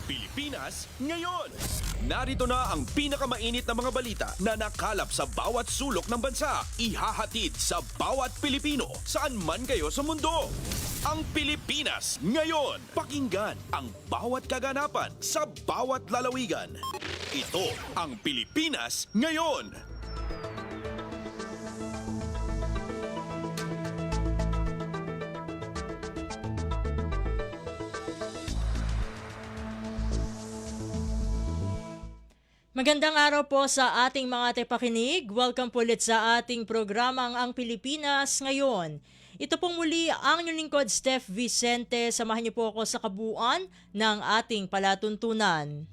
Pilipinas ngayon. Narito na ang pinakamainit na mga balita na nakalap sa bawat sulok ng bansa. Ihahatid sa bawat Pilipino saan man kayo sa mundo. Ang Pilipinas ngayon. Pakinggan ang bawat kaganapan sa bawat lalawigan. Ito ang Pilipinas ngayon. Magandang araw po sa ating mga tepakinig. Welcome po ulit sa ating programang Ang Pilipinas Ngayon. Ito pong muli ang inyong lingkod, Steph Vicente. Samahan niyo po ako sa kabuuan ng ating palatuntunan.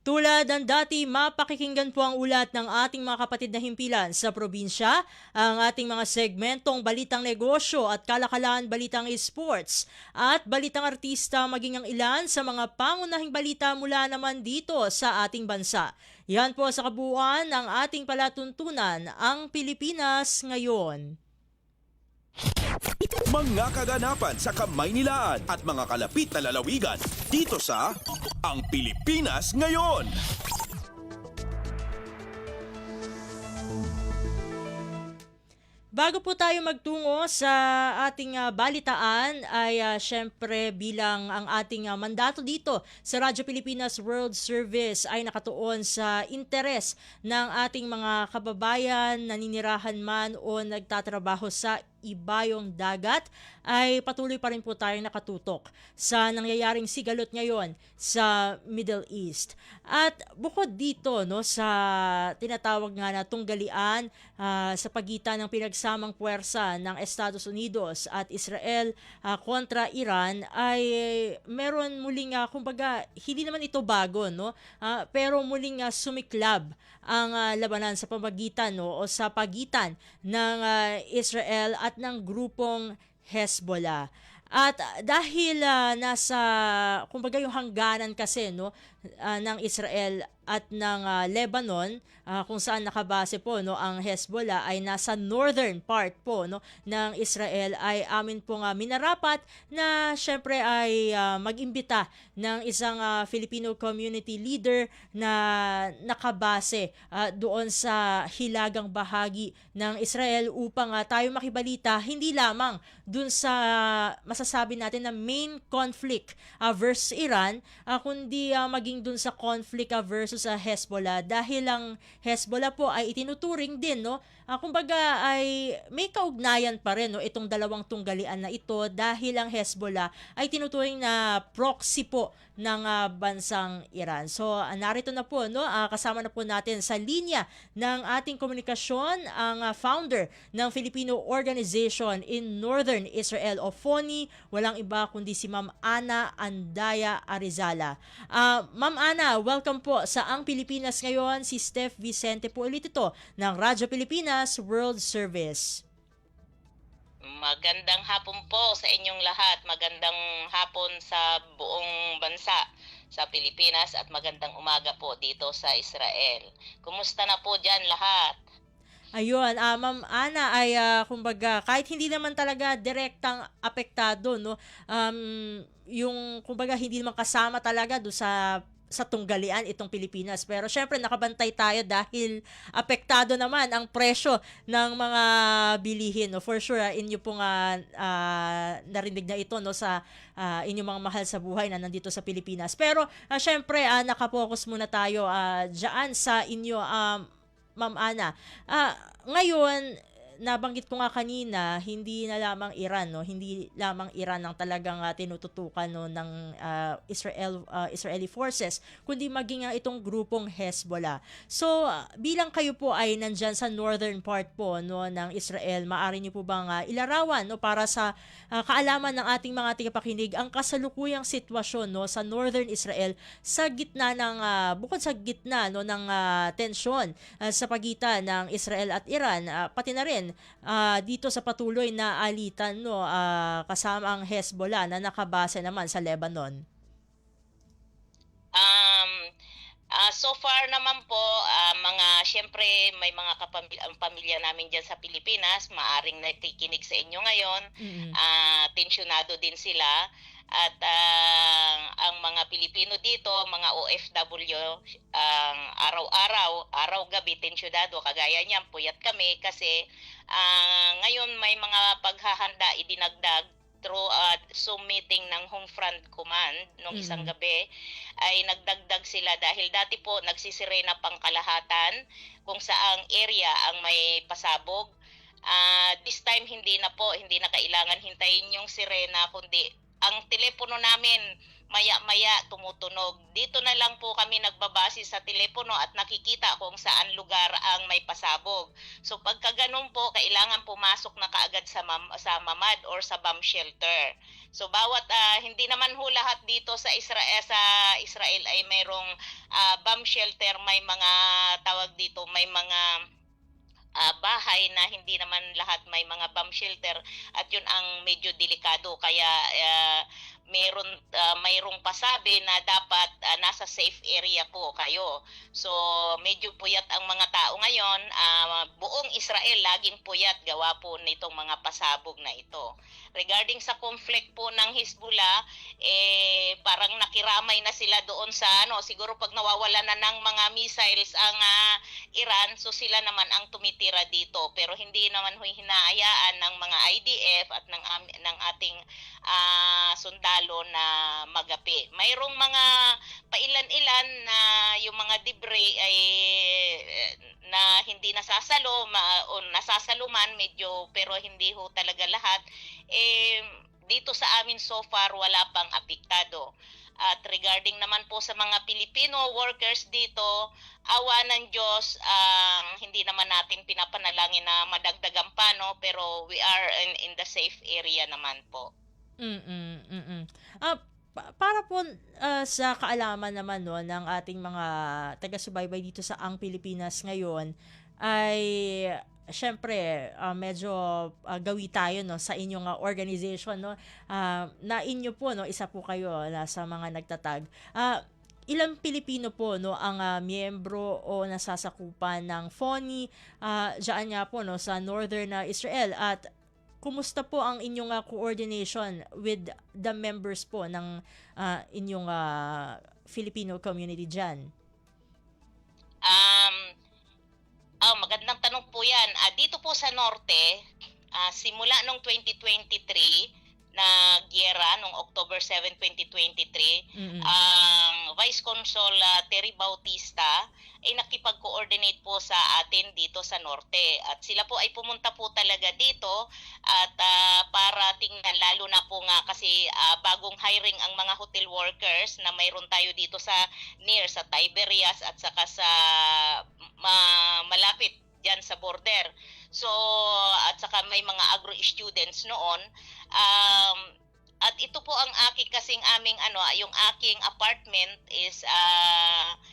Tulad ng dati, mapakikinggan po ang ulat ng ating mga kapatid na himpilan sa probinsya, ang ating mga segmentong balitang negosyo at kalakalan balitang esports at balitang artista maging ang ilan sa mga pangunahing balita mula naman dito sa ating bansa. Yan po sa kabuuan ng ating palatuntunan, ang Pilipinas Ngayon. Mga kaganapan sa Kamaynilaan at mga kalapit na lalawigan dito sa Ang Pilipinas Ngayon. Bago po tayo magtungo sa ating balitaan ay syempre bilang ang ating mandato dito sa Radyo Pilipinas World Service ay nakatuon sa interes ng ating mga kababayan, naninirahan man o nagtatrabaho sa ibayong dagat, ay patuloy pa rin po tayong nakatutok sa nangyayaring sigalot ngayon sa Middle East. At bukod dito sa tinatawag nga na tunggalian sa pagitan ng pinagsamang puwersa ng Estados Unidos at Israel kontra Iran, ay meron muling kumbaga hindi naman ito bago, pero muling sumiklab ang labanan sa pamagitan o sa pagitan ng Israel at ng grupong Hezbollah. At dahil nasa kumbaga yung hangganan kasi ng Israel at ng Lebanon, kung saan nakabase po ang Hezbollah ay nasa northern part po ng Israel, ay amin pong minarapat na syempre ay mag-imbita ng isang Filipino community leader na nakabase doon sa hilagang bahagi ng Israel upang tayo makibalita hindi lamang dun sa masasabi natin na main conflict versus Iran, kundi maging dun sa conflict versus Hezbollah, dahil ang Hezbollah po ay itinuturing din kumbaga ay may kaugnayan pa rin itong dalawang tunggalian na ito, dahil ang Hezbollah ay tinuturing na proxy po ng bansang Iran. So narito na po kasama na po natin sa linya ng ating komunikasyon ang founder ng Filipino Organization in Northern Israel o FONI, walang iba kundi si Ma'am Ana Andaya Arizala. Ma'am Ana, welcome po sa Ang Pilipinas Ngayon. Si Steph Vicente po ulit ito ng Radyo Pilipinas World Service. Magandang hapon po sa inyong lahat. Magandang hapon sa buong bansa sa Pilipinas at magandang umaga po dito sa Israel. Kumusta na po dyan lahat? Ayun, Ma'am Ana ay kumbaga kahit hindi naman talaga direktang apektado yung kumbaga hindi naman kasama talaga do sa tunggalian itong Pilipinas, pero syempre nakabantay tayo dahil apektado naman ang presyo ng mga bilihin. For sure, inyo pong narinig na ito sa inyong mga mahal sa buhay na nandito sa Pilipinas. Pero syempre nakapokus muna tayo dyan sa inyo, Ma'am Ana. Ngayon, nabanggit ko nga kanina, hindi na lamang Iran, hindi lamang Iran ang talagang tinututukan ng Israeli forces, kundi maging itong grupong Hezbollah. So, bilang kayo po ay nandyan sa northern part po ng Israel, maaari niyo po bang ilarawan para sa kaalaman ng ating mga tagapakinig ang kasalukuyang sitwasyon sa northern Israel sa gitna ng bukod sa gitna ng tensyon sa pagitan ng Israel at Iran, pati na rin dito sa patuloy na alitan kasama ang Hezbollah na nakabase naman sa Lebanon? So far naman po, siyempre may mga pamilya namin dyan sa Pilipinas, maaring nakikinig sa inyo ngayon, tensyonado din sila. At ang mga Pilipino dito, mga OFW, ang araw-gabi, tensyudado, kagaya niyan, puyat kami kasi ngayon may mga paghahanda idinagdag through Zoom meeting ng Homefront Command nung isang gabi ay nagdagdag sila dahil dati po nagsisirena pang kalahatan kung saang area ang may pasabog. This time hindi na kailangan hintayin yung sirena kundi ang telepono namin maya-maya tumutunog. Dito na lang po kami nagbabase sa telepono at nakikita kung saan lugar ang may pasabog. So pagka ganun po, kailangan pumasok na kaagad sa mamad or sa bomb shelter. So bawat hindi naman ho lahat dito sa Israel ay mayroong bomb shelter, may mga tawag dito, may mga bahay na hindi naman lahat may mga bomb shelter at yun ang medyo delikado kaya mayroong pasabi na dapat nasa safe area po kayo. So medyo puyat ang mga tao ngayon, buong Israel laging puyat gawa po nitong mga pasabog na ito. Regarding sa conflict po ng Hezbollah, parang nakiramay na sila doon sa siguro pag nawawala na ng mga missiles ang Iran, so sila naman ang tumitira dito pero hindi naman hinahayaan ng mga IDF at ng ating sundalo na magapi. Mayroong mga pailan-ilan na yung mga debris ay na hindi nasasalo o nasasaluman medyo pero hindi ho talaga lahat. Dito sa amin so far wala pang apektado. At regarding naman po sa mga Filipino workers dito, awa ng Diyos, hindi naman natin pinapanalangin na madagdagan pa, no? Pero we are in the safe area naman po. Para po sa kaalaman naman no, ng ating mga taga-subaybay dito sa Ang Pilipinas ngayon, ay syempre medyo gawi tayo no sa inyong organization no, na inyo po no, isa po kayo na sa mga nagtatag. Ilang Pilipino po no ang miyembro o nasasakupan ng FONI diyan nga po no sa Northern Israel, at kumusta po ang inyong coordination with the members po ng inyong Filipino community diyan? Magandang tanong po yan. Dito po sa Norte, simula nung 2023, na giyera noong October 7, 2023, ang Vice Consul Terry Bautista ay nakipag-coordinate po sa atin dito sa Norte. At sila po ay pumunta po talaga dito at para tingnan, lalo na po nga kasi bagong hiring ang mga hotel workers na mayroon tayo dito sa sa Tiberias at saka sa malapit dyan sa border. So, at saka may mga agro students noon. At ito po ang aking kasing aming yung aking apartment is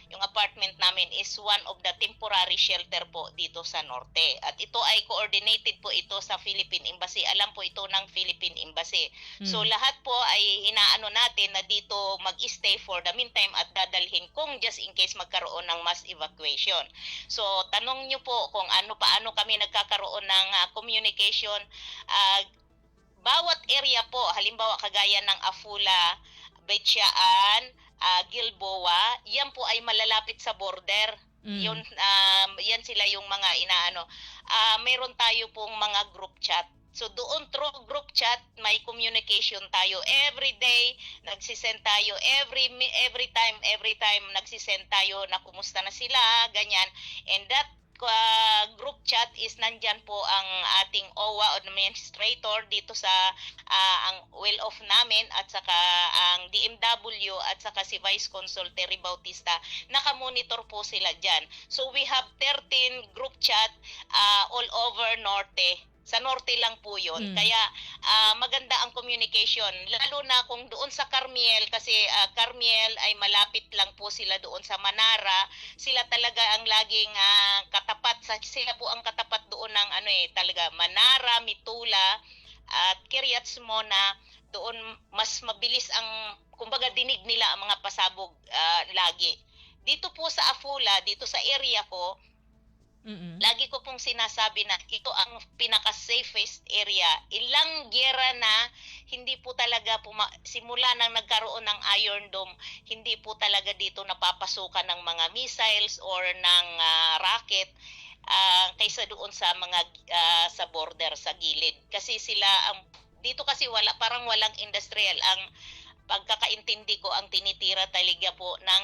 yung apartment namin is one of the temporary shelter po dito sa Norte. At ito ay coordinated po ito sa Philippine Embassy. Alam po ito ng Philippine Embassy. So lahat po ay inaano natin na dito mag-stay for the meantime at dadalhin kung just in case magkaroon ng mass evacuation. So tanong niyo po kung paano kami nagkakaroon ng communication. Bawat area po, halimbawa kagaya ng Afula, Betsyaan, Gilboa, yan po ay malalapit sa border. Yan sila yung mga inaano. Meron tayo pong mga group chat. So doon through group chat, may communication tayo every day, nagsisend tayo every time nagsisend tayo na kumusta na sila, ganyan. And that group chat is nandyan po ang ating OWA administrator dito sa ang will of namin at saka ang DMW at saka si Vice Consul Terry Bautista, nakamonitor po sila dyan. So we have 13 group chat all over Norte. Sa Norte lang po yun. Kaya maganda ang communication. Lalo na kung doon sa Carmiel, kasi Carmiel ay malapit lang po sila doon sa Manara. Sila talaga ang laging katapat. Sila po ang katapat doon ng talaga Manara, Mitula, at Kiryat Simona. Doon mas mabilis ang, kumbaga dinig nila ang mga pasabog lagi. Dito po sa Afula, dito sa area ko, Mm. Lagi ko pong sinasabi na ito ang pinaka-safest area. Ilang giyera na hindi po talaga simula nang nagkaroon ng Iron Dome, hindi po talaga dito napapasukan ng mga missiles or ng rocket kaysa doon sa mga sa border sa gilid. Kasi sila dito kasi parang walang industrial ang pagkakaintindi ko, ang tinitira talaga po ng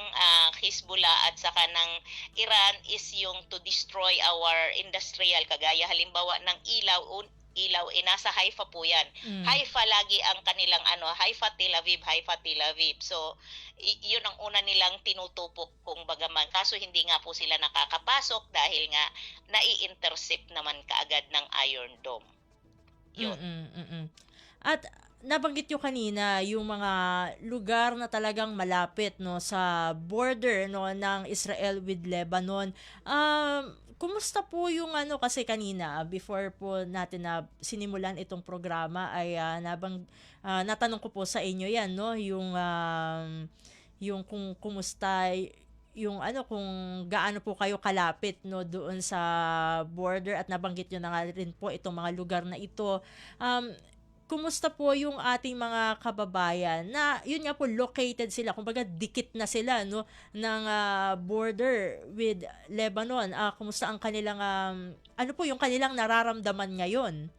Hezbollah at saka ng Iran is yung to destroy our industrial, kagaya halimbawa ng ilaw nasa Haifa po yan. Haifa lagi ang kanilang Haifa Tel Aviv. So yun ang una nilang tinutupok kung bagaman, kaso hindi nga po sila nakakapasok dahil nga nai-intercept naman kaagad ng Iron Dome. Yun. At nabanggit nyo kanina yung mga lugar na talagang malapit no sa border no ng Israel with Lebanon. Kumusta po yung kasi kanina before po natin na sinimulan itong programa ay natanong ko po sa inyo yan no yung kung kumusta yung kung gaano po kayo kalapit no doon sa border, at nabanggit nyo na nga rin po itong mga lugar na ito. Kumusta po yung ating mga kababayan na yun nga po located sila, kumbaga dikit na sila no ng border with Lebanon. Kumusta ang kanilang ano po yung kanilang nararamdaman ngayon?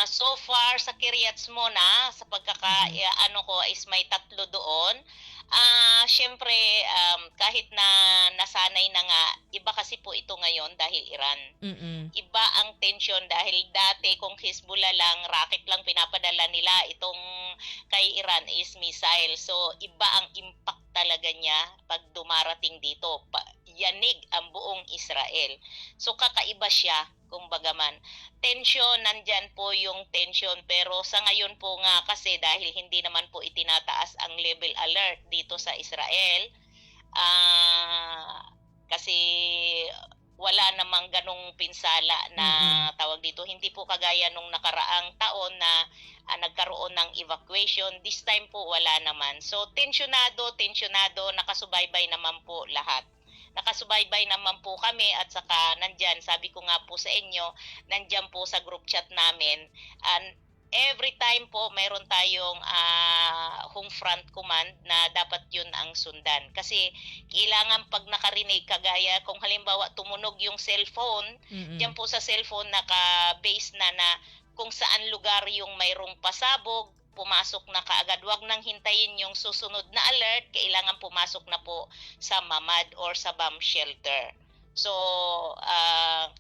So far sa Kiryat Mona, sa ano ko is may 3 doon. Syempre, kahit na nasanay na nga, iba kasi po ito ngayon dahil Iran. Iba ang tension dahil dati kung Hezbollah lang, rocket lang pinapadala nila, itong kay Iran is missile. So iba ang impact talaga niya pag dumarating dito. Yanig ang buong Israel. So kakaiba siya, kung bagaman. Tension, nandyan po yung tension, pero sa ngayon po nga kasi dahil hindi naman po itinataas ang level alert dito sa Israel, kasi wala namang ganong pinsala na tawag dito. Hindi po kagaya nung nakaraang taon na nagkaroon ng evacuation. This time po wala naman. So tensyonado, nakasubaybay naman po lahat. Nakasubaybay naman po kami, at saka nandyan, sabi ko nga po sa inyo, nandyan po sa group chat namin, and every time po mayroon tayong home front command na dapat yun ang sundan. Kasi kailangan pag nakarinig, kagaya kung halimbawa tumunog yung cellphone, dyan po sa cellphone naka-base na kung saan lugar yung mayroong pasabog, pumasok na kaagad. Huwag nang hintayin yung susunod na alert, kailangan pumasok na po sa mamad or sa bomb shelter. So,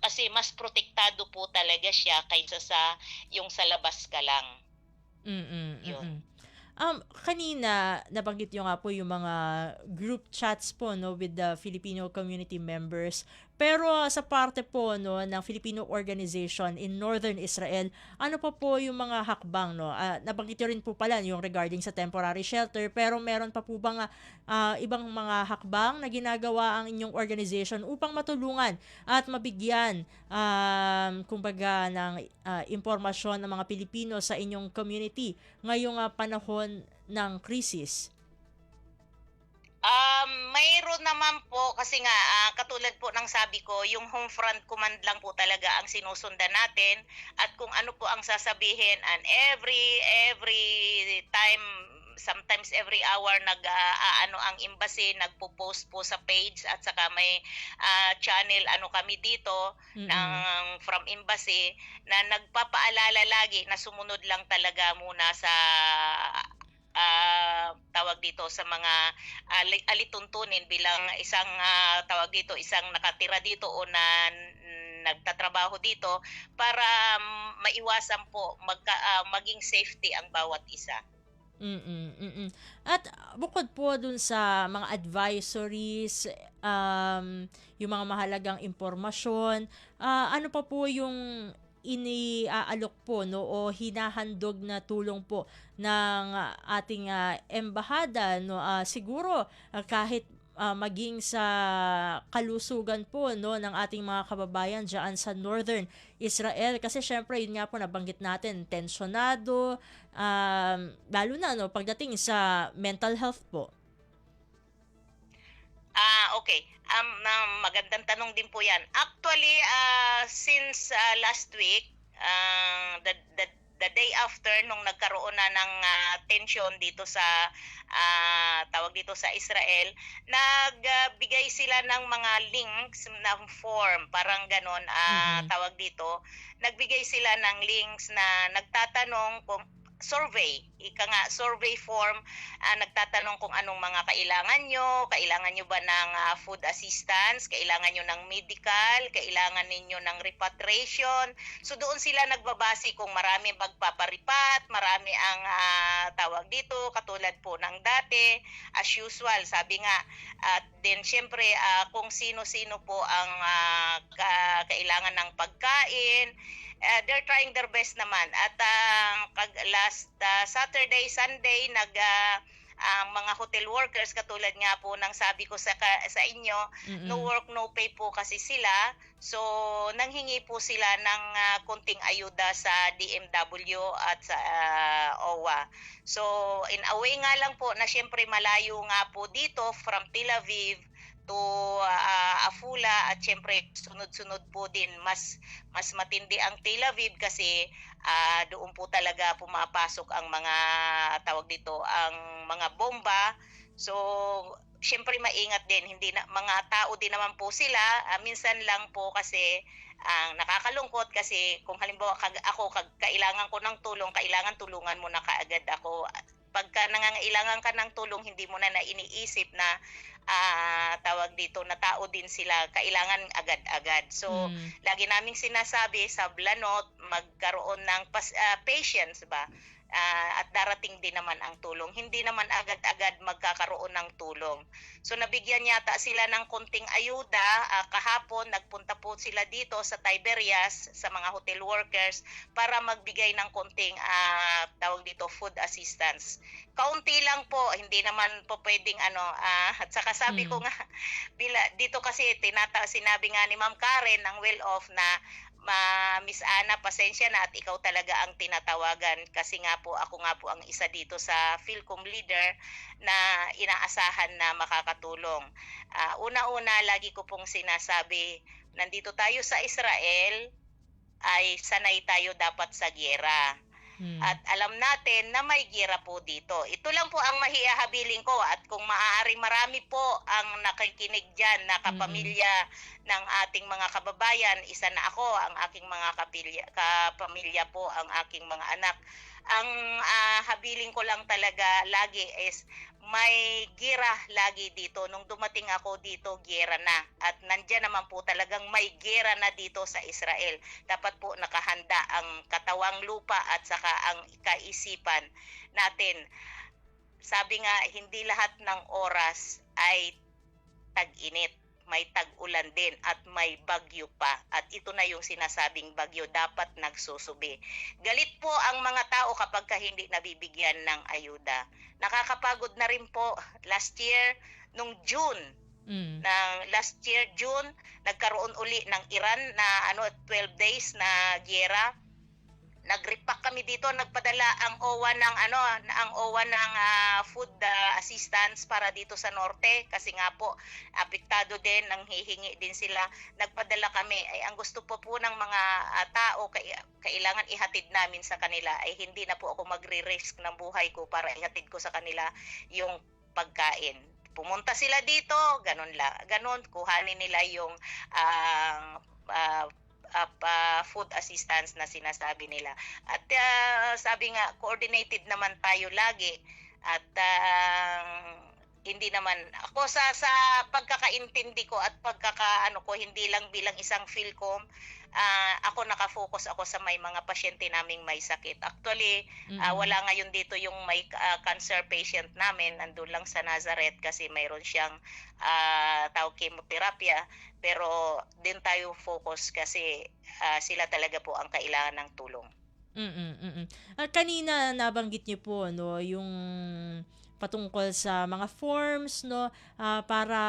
kasi mas protektado po talaga siya kaysa sa yung sa labas ka lang. Yun. Kanina nabanggit nyo nga po yung mga group chats po no with the Filipino community members, pero sa parte po no ng Filipino organization in Northern Israel, ano pa po yung mga hakbang no? Nabanggit nyo rin po pala yung regarding sa temporary shelter, pero meron pa po bang ibang mga hakbang na ginagawa ang inyong organization upang matulungan at mabigyan kumbaga ng impormasyon ng mga Pilipino sa inyong community ngayong panahon ng krisis? Mayroon naman po kasi nga katulad po ng sabi ko, yung home front command lang po talaga ang sinusundan natin, at kung ano po ang sasabihin, and every time, sometimes every hour ang embassy nagpo-post po sa page, at saka may channel kami dito ng from embassy na nagpapaalala lagi na sumunod lang talaga muna sa tawag dito sa mga alituntunin bilang isang tawag dito, isang nakatira dito o na nagtatrabaho dito, para maiwasan po maging safety ang bawat isa. At bukod po dun sa mga advisories, yung mga mahalagang impormasyon, ano pa po yung iniaalok po no o hinahandog na tulong po ng ating embahada no, siguro kahit maging sa kalusugan po no ng ating mga kababayan diyan sa Northern Israel, kasi syempre yun nga po nabanggit natin, tensyonado, lalo na no pagdating sa mental health po. Okay. Magandang tanong din po 'yan. Actually, since last week, the day after nung nagkaroon na ng tensyon dito sa tawag dito sa Israel, nagbigay sila ng mga links ng form, parang ganon, Mm. tawag dito. Nagbigay sila ng links na nagtatanong kung survey, ika nga, survey form, nagtatanong kung anong mga kailangan nyo ba ng food assistance, kailangan nyo ng medical, kailangan ninyo ng repatriation. So doon sila nagbabase kung marami magpaparipat, marami ang tawag dito, katulad po ng dati, as usual, sabi nga, at then syempre kung sino-sino po ang kailangan ng pagkain, they're trying their best naman. At last Saturday, Sunday, ang mga hotel workers, katulad nga po ng sabi ko sa inyo, no Mm. work, no pay po kasi sila. So, nanghingi po sila ng konting ayuda sa DMW at sa OWA. So, in a way nga lang po na syempre malayo nga po dito from Tel Aviv to Afula, at syempre sunod-sunod po din, mas matindi ang Tel Aviv kasi doon po talaga pumapasok ang mga tawag dito, ang mga bomba. So syempre maingat din, hindi na mga tao din naman po sila. Minsan lang po kasi ang nakakalungkot kasi kung halimbawa kailangan ko ng tulong, kailangan tulungan mo na kaagad ako. Pagka nangangailangan ka ng tulong, hindi mo na iniisip na tawag dito, na tao din sila, kailangan agad-agad. So, Mm. lagi naming sinasabi sa Blanot, magkaroon ng patience ba? At darating din naman ang tulong. Hindi naman agad-agad magkakaroon ng tulong. So nabigyan yata sila ng konting ayuda. Kahapon nagpunta po sila dito sa Tiberias sa mga hotel workers para magbigay ng konting tawag dito, food assistance. Kaunti lang po, hindi naman po pwedeng at saka sabi ko nga dito kasi sinabi nga ni Ma'am Karen ng Well Off na Miss Ana, pasensya na at ikaw talaga ang tinatawagan kasi ako nga po ang isa dito sa Philcom leader na inaasahan na makakatulong. Una-una, lagi ko pong sinasabi, nandito tayo sa Israel, ay sanay tayo dapat sa giyera. At alam natin na may gira po dito. Ito lang po ang mahihabiling ko, at kung maaari marami po ang nakikinig dyan na kapamilya ng ating mga kababayan. Isa na ako, ang aking mga kapamilya po, ang aking mga anak. Ang habiling ko lang talaga lagi is may gira lagi dito. Nung dumating ako dito, gira na. At nandyan naman po talagang may gira na dito sa Israel. Dapat po nakahanda ang katawang lupa at saka ang kaisipan natin. Sabi nga, hindi lahat ng oras ay tag-init. May tag-ulan din at may bagyo pa. At ito na yung sinasabing bagyo, dapat nagsusubi. Galit po ang mga tao kapag hindi nabibigyan ng ayuda. Nakakapagod na rin po. Last year, nung June, June, nagkaroon uli ng Iran na 12 days na giyera. Nag-repack kami dito, nagpadala ang OWA ng food assistance para dito sa norte kasi nga po apektado din, nanghihingi din sila. Nagpadala kami. Ay ang gusto po ng mga tao, kailangan ihatid namin sa kanila, ay hindi na po ako magre-risk ng buhay ko para ihatid ko sa kanila yung pagkain. Pumunta sila dito, ganon, kuhanin nila yung food assistance na sinasabi nila. At sabi nga, coordinated naman tayo lagi. At hindi naman ako sa pagkakaintindi ko at ko, hindi lang bilang isang Philcom, ako nakafocus ako sa may mga pasyente naming may sakit. Actually, wala ngayon dito yung may cancer patient namin, nandun lang sa Nazareth kasi mayroon siyang chemotherapy, pero din tayo focus kasi sila talaga po ang kailangan ng tulong. Kanina nabanggit niyo po yung patungkol sa mga forms, no, para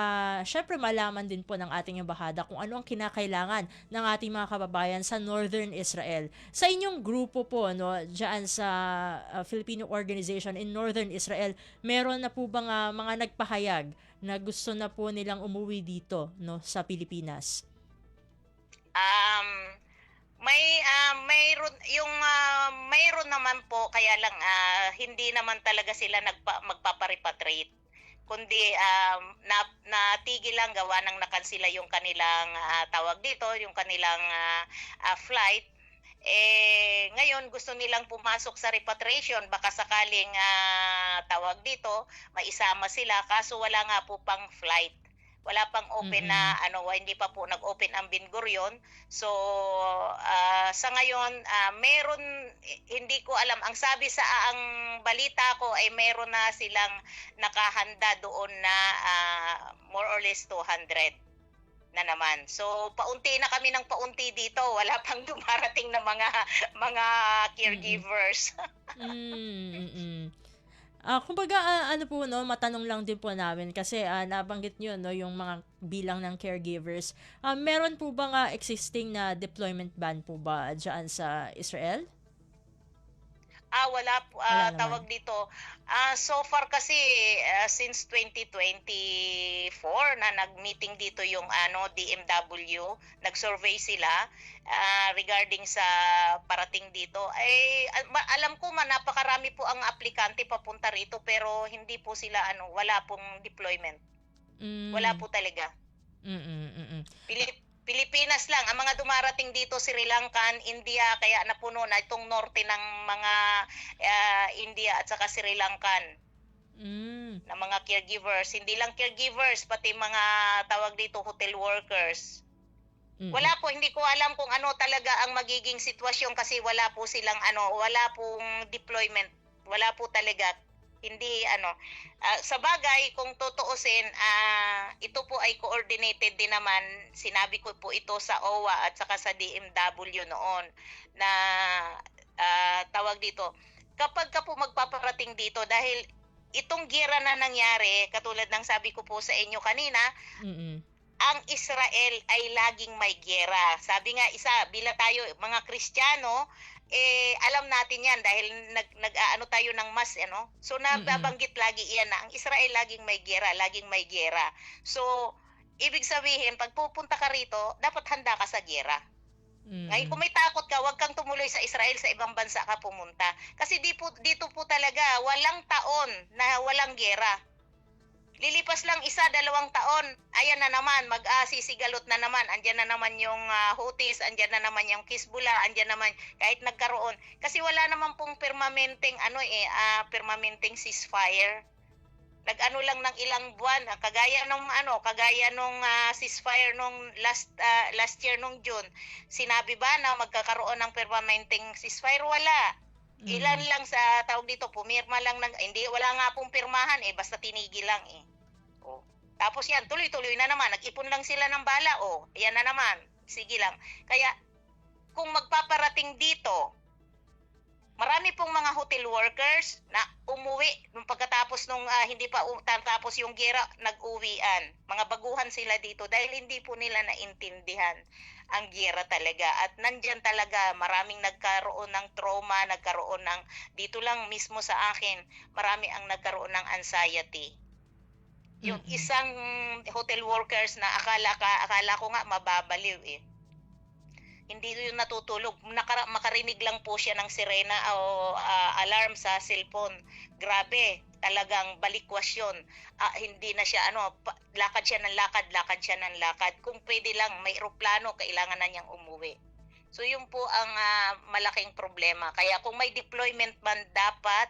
syempre malaman din po ng ating embahada kung ano ang kinakailangan ng ating mga kababayan sa Northern Israel. Sa inyong grupo po, no, diyan sa Filipino organization in Northern Israel, meron na po bang mga nagpahayag na gusto na po nilang umuwi dito, no, sa Pilipinas? Mayroon naman po, kaya lang hindi naman talaga sila magpaparepatriate, kundi natigil lang gawa ng nakansila yung kanilang tawag dito, yung kanilang flight. Ngayon gusto nilang pumasok sa repatriation, baka sakaling tawag dito maisama sila, kaso wala nga po pang flight. Wala pang open na hindi pa po nag-open ang Ben Gurion. So sa ngayon meron, hindi ko alam, ang sabi sa ang balita ko ay meron na silang nakahanda doon na more or less 200 na naman. So paunti na kami ng paunti dito, wala pang dumarating na mga caregivers. Kumbaga ano po, no, matanong lang din po namin kasi nabanggit niyo, no, yung mga bilang ng caregivers. Meron po bang existing na deployment ban po ba diyan sa Israel? Wala po, Wala naman. tawag dito. So far kasi since 2024 na nag-meeting dito yung DMW, nag-survey sila regarding sa parating dito. Alam ko napakarami po ang aplikante papunta rito, pero hindi po sila wala pong deployment. Wala po talaga. Pilipinas lang ang mga dumarating dito, Sri Lankan, India, kaya napuno na itong norte ng mga India at saka Sri Lankan na mga caregivers. Hindi lang caregivers, pati mga tawag dito hotel workers. Wala po, hindi ko alam kung ano talaga ang magiging sitwasyon kasi wala po silang wala pong deployment. Wala po talaga. Hindi sa bagay kung tutuusin, ito po ay coordinated din naman. Sinabi ko po ito sa OWA at saka sa DMW noon na tawag dito, kapag ka po magpaparating dito, dahil itong giyera na nangyari, katulad ng sabi ko po sa inyo kanina, ang Israel ay laging may giyera. Sabi nga bila tayo mga Kristiyano, alam natin yan dahil nag-aano tayo ng mas, so nababanggit lagi yan na ang Israel laging may giyera. So ibig sabihin, pag pupunta ka rito, dapat handa ka sa giyera. Ngayon kung may takot ka, huwag kang tumuloy sa Israel, sa ibang bansa ka pumunta, kasi dito po talaga walang taon na walang giyera. Lilipas lang 1-2 taon, ayan na naman, mag-sisigalot na naman, andyan na naman yung Houthis, andyan na naman yung Hezbollah, andyan naman, kahit nagkaroon. Kasi wala naman pong permanenteng ceasefire. Nag-ano lang ng ilang buwan, kagaya nung ceasefire nung last year nung June. Sinabi ba na magkakaroon ng permanenteng ceasefire? Wala. Ilan lang sa tawag dito, pumirma lang wala nga pong pirmahan basta tinigil lang Tapos yan, tuloy-tuloy na naman, nag-ipon lang sila ng bala yan na naman, sige lang. Kaya kung magpaparating dito, marami pong mga hotel workers na umuwi nung pagkatapos nung hindi pa tapos yung giyera, nag-uwian. Mga baguhan sila dito dahil hindi po nila naintindihan ang giyera talaga. At nandyan talaga, maraming nagkaroon ng trauma, dito lang mismo sa akin, marami ang nagkaroon ng anxiety. Yung isang hotel workers na akala ko nga mababaliw Hindi yun natutulog. Makarinig lang po siya ng sirena o alarm sa cellphone. Grabe, talagang balikwas yun. Hindi na siya, lakad siya ng lakad. Kung pwede lang, may eroplano, kailangan na niyang umuwi. So yun po ang malaking problema. Kaya kung may deployment man, dapat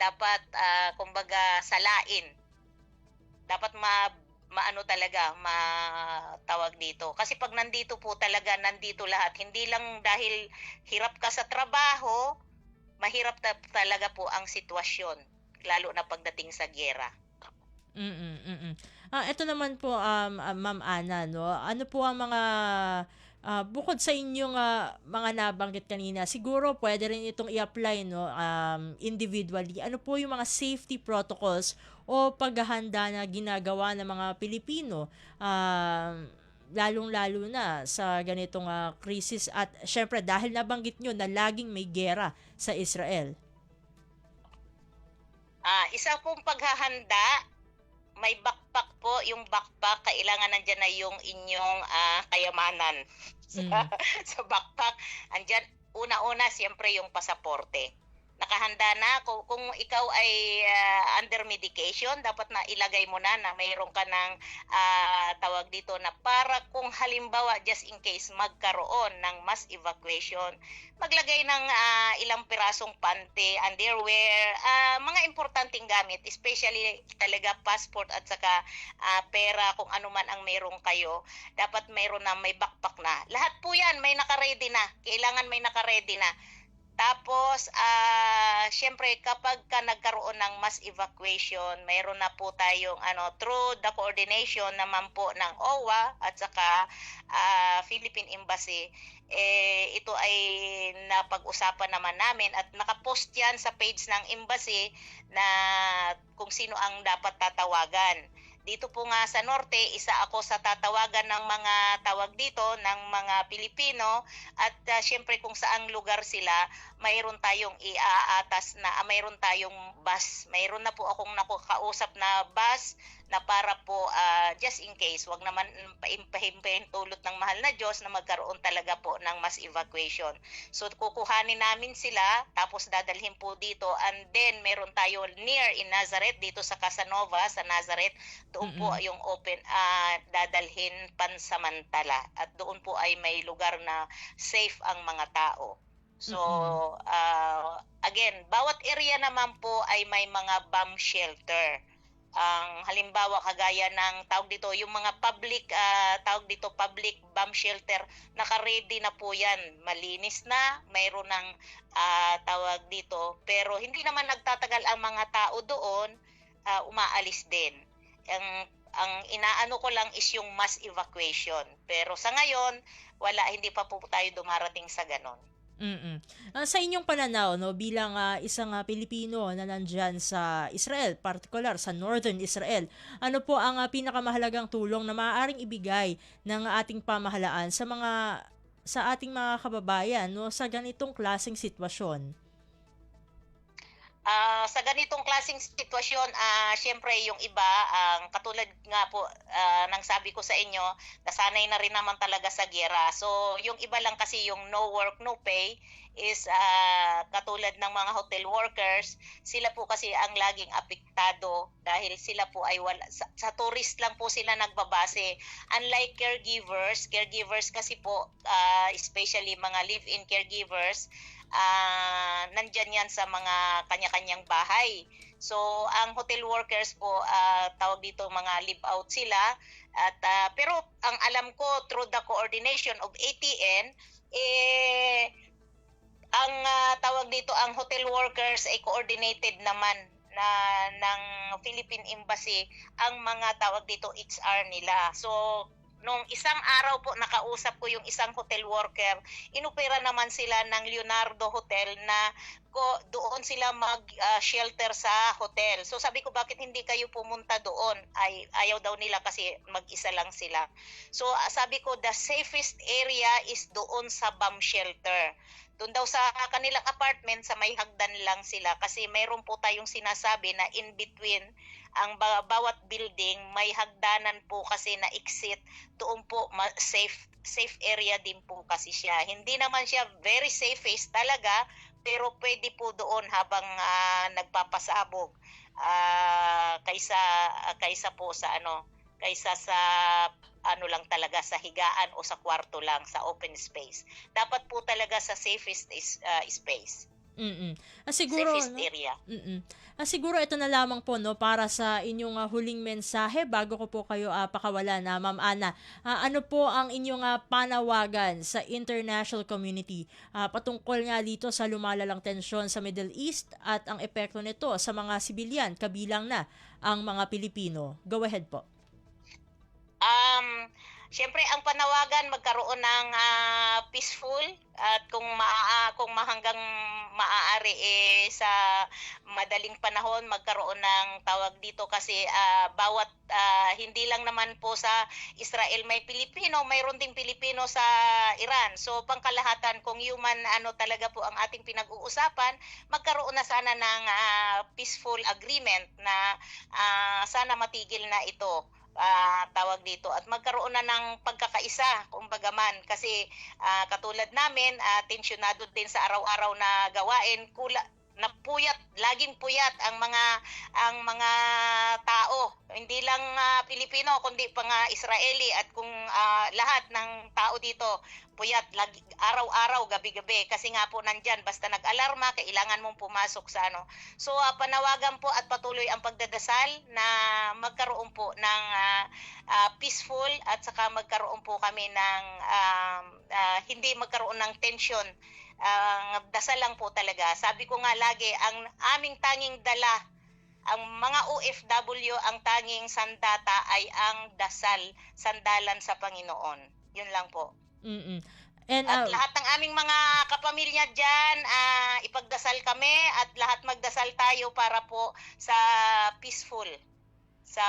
dapat kumbaga salain. Dapat matawag dito. Kasi pag nandito po talaga, nandito lahat. Hindi lang dahil hirap ka sa trabaho, mahirap talaga po ang sitwasyon. Lalo na pagdating sa giyera. Ito naman po, Ma'am Ana, no? Ano po ang mga bukod sa inyong mga nabanggit kanina, siguro pwede rin itong i-apply, no, individually. Ano po yung mga safety protocols o paghahanda na ginagawa ng mga Pilipino, lalong-lalo na sa ganitong krisis, at syempre dahil nabanggit nyo na laging may gera sa Israel? Isa pong paghahanda, may backpack po. Yung backpack, kailangan nandyan na yung inyong kayamanan. Sa, Mm. sa backpack, andyan, una-una, siyempre yung pasaporte. Nakahanda na. Kung ikaw ay under medication, dapat na ilagay mo na mayroon ka ng tawag dito na para kung halimbawa, just in case, magkaroon ng mass evacuation, maglagay ng ilang pirasong pante, underwear, mga importanteng gamit, especially talaga passport at saka pera, kung ano man ang meron kayo, dapat mayroon na, may backpack na. Lahat po yan, may nakaredy na. Kailangan may nakaredy na. Tapos, syempre, kapag ka nagkaroon ng mass evacuation, mayroon na po tayong through the coordination naman po ng OWA at saka Philippine Embassy, ito ay napag-usapan naman namin at nakapost yan sa page ng embassy na kung sino ang dapat tatawagan. Dito po nga sa Norte, isa ako sa tatawagan ng mga tawag dito, ng mga Pilipino, at syempre kung saang lugar sila, mayroon tayong iaatas na, mayroon tayong bus. Mayroon na po akong nakakausap na bus na para po just in case, wag naman pahimpahin tulot ng mahal na Diyos na magkaroon talaga po ng mass evacuation. So kukuhanin namin sila, tapos dadalhin po dito, and then meron tayo near in Nazareth, dito sa Casanova, sa Nazareth, doon po yung open, dadalhin pansamantala. At doon po ay may lugar na safe ang mga tao. So, again, bawat area naman po ay may mga bomb shelter. Ang halimbawa kagaya ng tawag dito, yung mga public public bomb shelter, naka-ready na po yan, malinis na, mayroon ng tawag dito, pero hindi naman nagtatagal ang mga tao doon, umaalis din. Ang inaano ko lang is yung mass evacuation, pero sa ngayon hindi pa po tayo dumarating sa ganon. Sa inyong pananaw, no, bilang isang Pilipino na nandyan sa Israel, particular sa Northern Israel, ano po ang pinakamahalagang tulong na maaaring ibigay ng ating pamahalaan sa ating mga kababayan, no, sa ganitong klaseng sitwasyon? Sa ganitong klaseng sitwasyon, syempre yung iba, katulad nga po ng sabi ko sa inyo, nasanay na rin naman talaga sa giyera. So yung iba lang kasi yung no work, no pay is katulad ng mga hotel workers, sila po kasi ang laging apektado dahil sila po ay sa tourist lang po sila nagbabase. Unlike caregivers kasi po, especially mga live-in caregivers, nandyan yan sa mga kanya-kanyang bahay. So, ang hotel workers po, tawag dito mga live out sila. At, pero ang alam ko, through the coordination of ATN, ang tawag dito, ang hotel workers ay coordinated naman ng Philippine Embassy ang mga tawag dito HR nila. So, nung isang araw po nakausap ko yung isang hotel worker, inopera naman sila ng Leonardo Hotel na doon sila mag-shelter sa hotel. So sabi ko, bakit hindi kayo pumunta doon? Ayaw daw nila kasi mag-isa lang sila. So sabi ko, the safest area is doon sa bomb shelter. Doon daw sa kanilang apartment, sa may hagdan lang sila kasi mayroon po tayong sinasabi na in between ang bawat building, may hagdanan po kasi na exit. Doon po safe area din po kasi siya. Hindi naman siya very safest talaga, pero pwede po doon habang nagpapasabog kaysa po sa kaysa sa lang talaga sa higaan o sa kwarto lang sa open space. Dapat po talaga sa safest space. Siguro, Safest area. Siguro ito na lamang po, no, para sa inyong huling mensahe bago ko po kayo pakawalan, Ma'am Ana. Ano po ang inyong panawagan sa international community patungkol nga dito sa lumalalang tensyon sa Middle East at ang epekto nito sa mga sibilyan, kabilang na ang mga Pilipino? Go ahead po. Siyempre ang panawagan magkaroon ng peaceful at kung hanggang maaari sa madaling panahon magkaroon ng tawag dito kasi bawat hindi lang naman po sa Israel may Pilipino, mayroon ding Pilipino sa Iran. So pangkalahatan kung human talaga po ang ating pinag-uusapan, magkaroon na sana ng peaceful agreement na sana matigil na ito. Tawag dito at magkaroon na ng pagkakaisa kumbaga man kasi katulad namin tensyonado din sa araw-araw na gawain napuyat laging puyat ang mga tao hindi lang Pilipino kundi pa nga Israeli at kung lahat ng tao dito puyat lagi, araw-araw gabi-gabi kasi nga po nandyan basta nag-alarma kailangan mong pumasok sa so panawagan po at patuloy ang pagdadasal na magkaroon po ng peaceful at saka magkaroon po kami ng hindi magkaroon ng tension. Dasal lang po talaga. Sabi ko nga lagi, ang aming tanging dala, ang mga OFW, ang tanging sandata ay ang dasal, sandalan sa Panginoon. Yun lang po. Mm-mm. And, At lahat ng aming mga kapamilya dyan, ipagdasal kami at lahat magdasal tayo para po sa peaceful, sa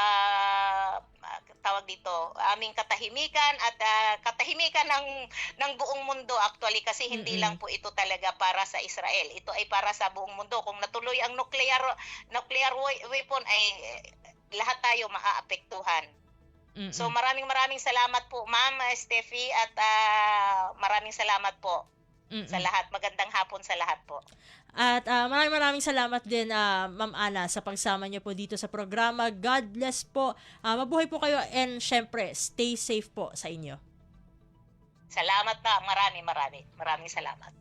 tawag dito, aming katahimikan at katahimikan ng buong mundo actually kasi hindi lang po ito talaga para sa Israel. Ito ay para sa buong mundo. Kung natuloy ang nuclear weapon ay lahat tayo maaapektuhan. So maraming salamat po Ma'am Steffi at maraming salamat po sa lahat. Magandang hapon sa lahat po. At maraming salamat din Ma'am Ana sa pagsama niyo po dito sa programa. God bless po. Mabuhay po kayo and syempre stay safe po sa inyo. Salamat na. Maraming salamat.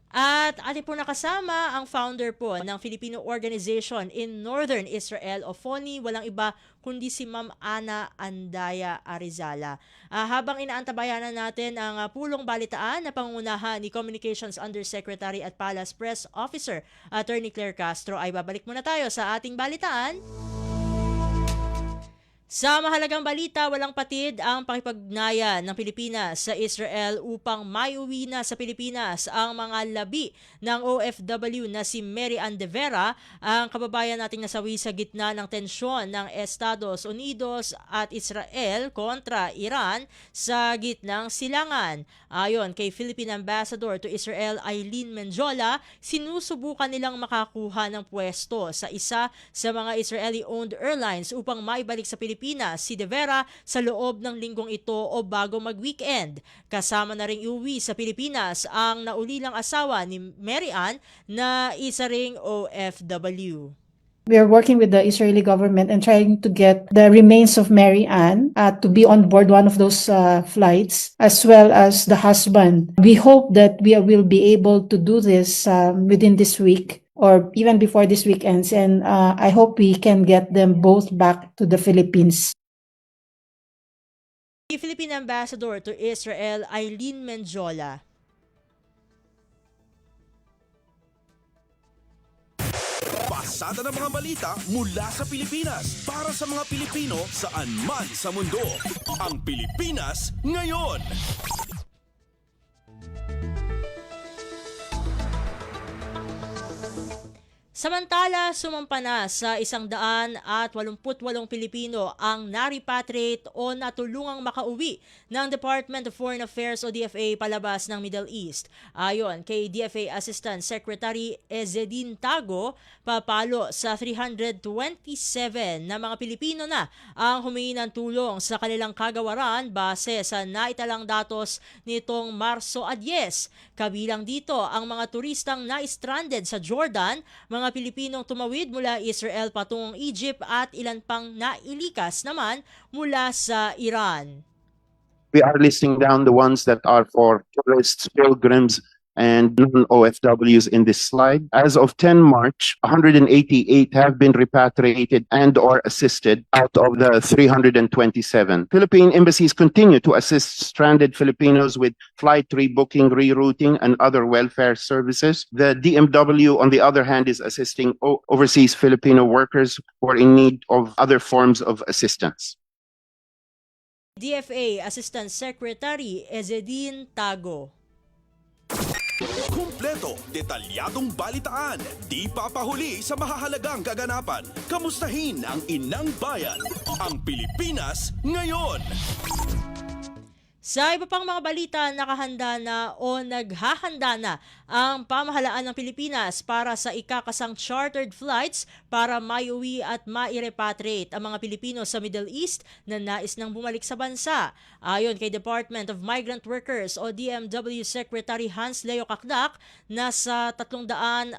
At atin po nakasama ang founder po ng Filipino Organization in Northern Israel o FONI, walang iba kundi si Ma'am Ana Andaya Arizala. Habang inaantabayanan natin ang pulong balitaan na pangungunahan ni Communications Undersecretary at Palace Press Officer Attorney Claire Castro, ay babalik muna tayo sa ating balitaan. Sa mahalagang balita, walang patid ang pakipagugnayan ng Pilipinas sa Israel upang maiuwi na sa Pilipinas ang mga labi ng OFW na si Mary Ann de Vera, ang kababayan nating nasawi sa gitna ng tensyon ng Estados Unidos at Israel kontra Iran sa gitnang silangan. Ayon kay Philippine Ambassador to Israel Eileen Menjola, sinusubukan nilang makakuha ng pwesto sa isa sa mga Israeli-owned airlines upang maibalik sa Pilipinas si De Vera sa loob ng linggong ito o bago mag-weekend. Kasama na ring iuwi sa Pilipinas ang naulilang asawa ni Mary Ann na isa ring OFW. We are working with the Israeli government and trying to get the remains of Mary Ann to be on board one of those flights, as well as the husband. We hope that we will be able to do this within this week, or even before this week ends, and I hope we can get them both back to the Philippines. The Philippine Ambassador to Israel Eileen Menjola. Pasada ng mga balita mula sa Pilipinas para sa mga Pilipino saan man sa mundo. Ang Pilipinas ngayon. Samantala, sumampa na sa 188 Pilipino ang na-repatriate o natulungang makauwi ng Department of Foreign Affairs o DFA palabas ng Middle East. Ayon kay DFA Assistant Secretary Ezzedine Tago, papalo sa 327 na mga Pilipino na ang humingi ng tulong sa kanilang kagawaran base sa naitalang datos nitong Marso 10. Kabilang dito ang mga turistang na-stranded sa Jordan, mga Pilipinong tumawid mula Israel patungong Egypt at ilan pang nailikas naman mula sa Iran. We are listing down the ones that are for tourists, pilgrims, and non-OFWs in this slide. As of 10 March, 188 have been repatriated and or assisted out of the 327. Philippine embassies continue to assist stranded Filipinos with flight rebooking, rerouting, and other welfare services. The DMW, on the other hand, is assisting overseas Filipino workers who are in need of other forms of assistance. DFA Assistant Secretary Ezedin Tago. Kumpleto, detalyadong balitaan, di papahuli sa mahahalagang kaganapan. Kamustahin ang inang bayan, ang Pilipinas ngayon. Sa iba pang mga balita, nakahanda na o naghahanda na ang pamahalaan ng Pilipinas para sa ikakasang chartered flights para maiuwi at mairepatriate ang mga Pilipino sa Middle East na nais nang bumalik sa bansa. Ayon kay Department of Migrant Workers o DMW Secretary Hans Leo Kakdak, nasa 380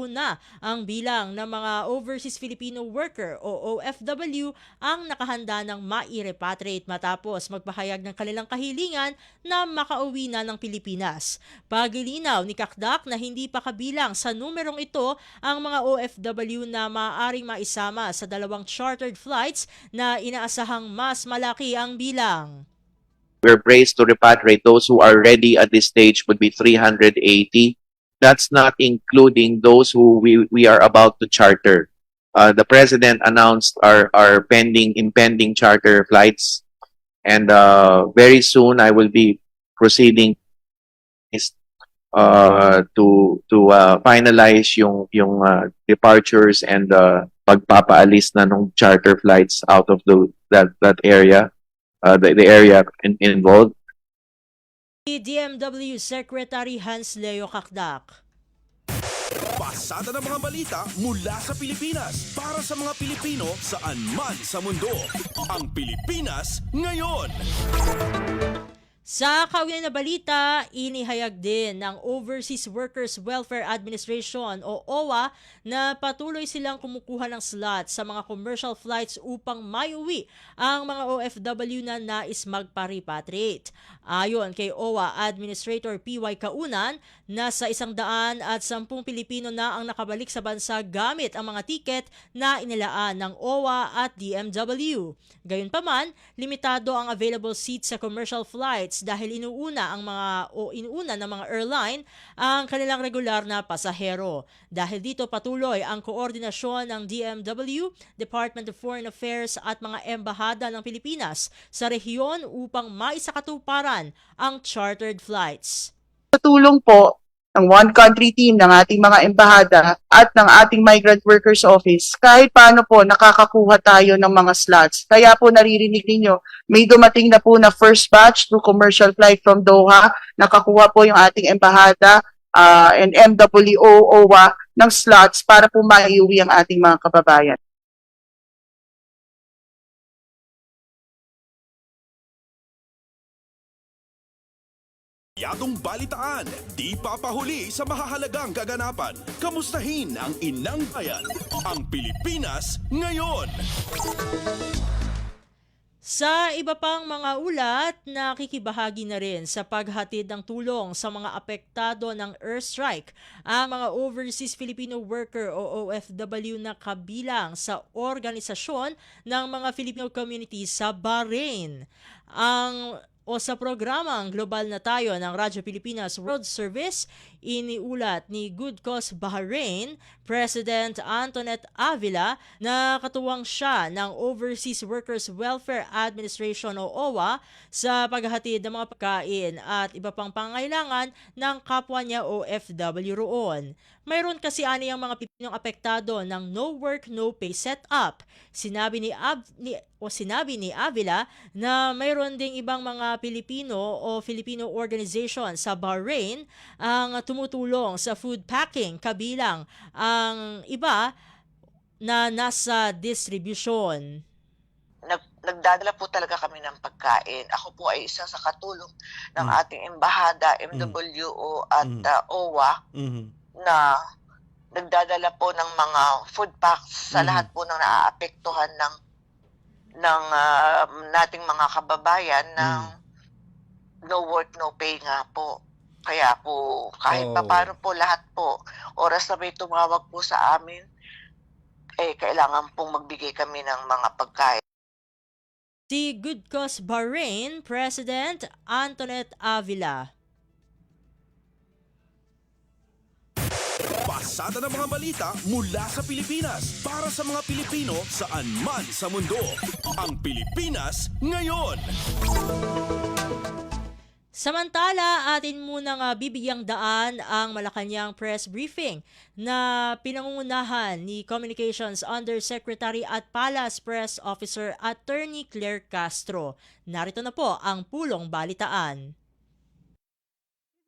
na ang bilang ng mga Overseas Filipino Worker o OFW ang nakahanda ng mairepatriate matapos magpahayag ng kanilang kahilingan na makauwi na ng Pilipinas. Pagilinaw ni Kakdak na hindi pa kabilang sa numerong ito ang mga OFW na maaaring maisama sa dalawang chartered flights na inaasahang mas malaki ang bilang. We're braced to repatriate. Those who are ready at this stage would be 380. That's not including those who we are about to charter. The President announced our impending charter flights. And very soon I will be proceeding to finalize yung departures and pagpapaalis na ng charter flights out of that area, the area involved. DMW Secretary Hans Leo Kakdak. Pasada ng mga balita mula sa Pilipinas para sa mga Pilipino saan man sa mundo. Ang Pilipinas ngayon. Sa kaugnay na balita, inihayag din ng Overseas Workers Welfare Administration o OWA na patuloy silang kumukuha ng slot sa mga commercial flights upang maiuwi ang mga OFW na nais magpa-repatriate. Ayon kay OWA Administrator PY Kaunan, nasa 110 Pilipino na ang nakabalik sa bansa gamit ang mga tiket na inilaan ng OWA at DMW. Gayunpaman, limitado ang available seats sa commercial flights dahil inuuna ng mga airline ang kanilang regular na pasahero. Dahil dito patuloy ang koordinasyon ng DMW, Department of Foreign Affairs at mga embahada ng Pilipinas sa rehiyon upang maisakatuparan ang chartered flights. Sa tulong po ng One Country Team ng ating mga embahada at ng ating Migrant Workers Office, kahit paano po nakakakuha tayo ng mga slots. Kaya po naririnig ninyo, may dumating na po na first batch through commercial flight from Doha. Nakakuha po yung ating embahada and MWO, OWA ng slots para po maiuwi ang ating mga kababayan. Yadong balitaan, di papahuli sa mahahalagang kaganapan. Kamustahin ang inang bayan, ang Pilipinas ngayon. Sa iba pang mga ulat, nakikibahagi na rin sa paghatid ng tulong sa mga apektado ng airstrike ang mga Overseas Filipino Worker o OFW na kabilang sa organisasyon ng mga Filipino community sa Bahrain. Sa programang Global na Tayo ng Radyo Pilipinas World Service, iniulat ni Good Cause Bahrain President Antoinette Avila na katuwang siya ng Overseas Workers Welfare Administration o OWA sa paghahatid ng mga pagkain at iba pang pangangailangan ng kapwa niya OFW roon. Mayroon kasi ani ang mga Pilipinong apektado ng no work, no pay setup. Sinabi ni Avila na mayroon ding ibang mga Pilipino o Filipino organization sa Bahrain ang tumutulong sa food packing kabilang ang iba na nasa distribution. Nagdadala po talaga kami ng pagkain. Ako po ay isa sa katulong ng ating embahada, MWO at OWA na nagdadala po ng mga food packs sa lahat po ng naaapektuhan ng nating mga kababayan ng no work, no pay nga po. Kaya po, kahit pa Oh. paano po lahat po, oras na may tumawag po sa amin, kailangan pong magbigay kami ng mga pagkain. Si Good Cause Bahrain President Antoinette Avila. Pasada ng mga balita mula sa Pilipinas para sa mga Pilipino saan man sa mundo. Ang Pilipinas ngayon. Samantala, atin munang bibigyang daan ang Malacanang press briefing na pinangungunahan ni Communications Undersecretary at Palace Press Officer Attorney Claire Castro. Narito na po ang pulong balitaan.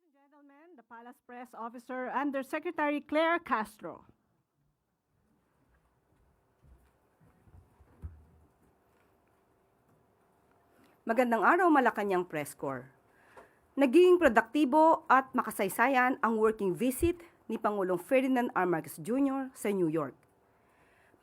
Ladies and gentlemen, the Palace Press Officer Undersecretary Claire Castro. Magandang araw, Malacanang Press Corps. Naging produktibo at makasaysayan ang working visit ni Pangulong Ferdinand R. Marcos Jr. sa New York.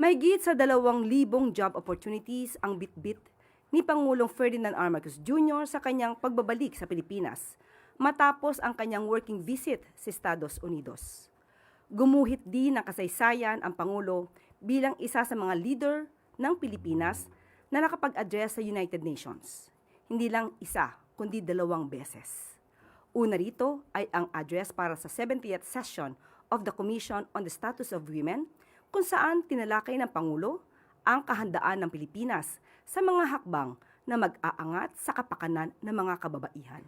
Mahigit sa 2,000 job opportunities ang bitbit ni Pangulong Ferdinand R. Marcos Jr. sa kanyang pagbabalik sa Pilipinas matapos ang kanyang working visit sa Estados Unidos. Gumuhit din ng kasaysayan ang Pangulo bilang isa sa mga leader ng Pilipinas na nakapag-address sa United Nations. Hindi lang isa, kundi 2 beses. Una rito ay ang address para sa 70th session of the Commission on the Status of Women, kung saan tinalakay ng Pangulo ang kahandaan ng Pilipinas sa mga hakbang na mag-aangat sa kapakanan ng mga kababaihan.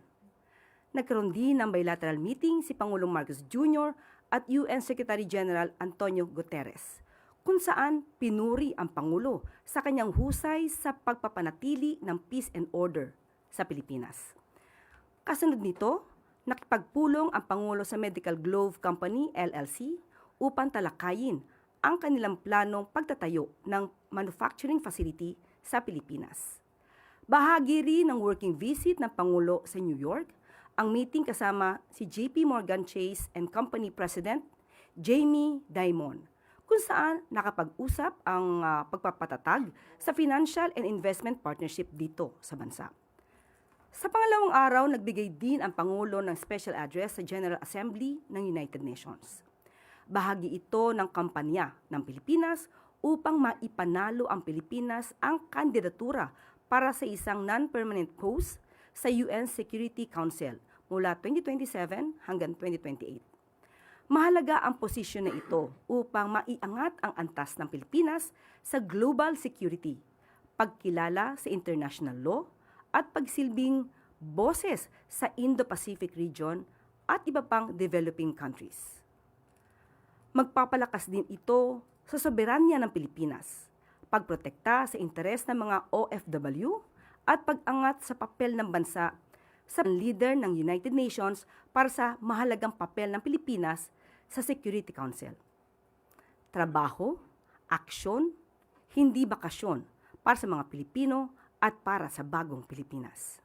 Nagkaroon din ng bilateral meeting si Pangulong Marcos Jr. at UN Secretary General Antonio Guterres, kung saan pinuri ang Pangulo sa kanyang husay sa pagpapanatili ng peace and order sa Pilipinas. Kasunod nito, nakipagpulong ang Pangulo sa Medical Glove Company LLC upang talakayin ang kanilang planong pagtatayo ng manufacturing facility sa Pilipinas. Bahagi rin ng working visit ng Pangulo sa New York ang meeting kasama si JP Morgan Chase and Company President Jamie Dimon, kung saan nakapag-usap ang pagpapatatag sa financial and investment partnership dito sa bansa. Sa pangalawang araw, nagbigay din ang Pangulo ng special address sa General Assembly ng United Nations. Bahagi ito ng kampanya ng Pilipinas upang maipanalo ang Pilipinas ang kandidatura para sa isang non-permanent post sa UN Security Council mula 2027 hanggang 2028. Mahalaga ang posisyon na ito upang maiangat ang antas ng Pilipinas sa global security, pagkilala sa international law, at pagsilbing boses sa Indo-Pacific region at iba pang developing countries. Magpapalakas din ito sa soberanya ng Pilipinas, pagprotekta sa interes ng mga OFW at pag-angat sa papel ng bansa sa leader ng United Nations para sa mahalagang papel ng Pilipinas sa Security Council. Trabaho, aksyon, hindi bakasyon para sa mga Pilipino at para sa bagong Pilipinas.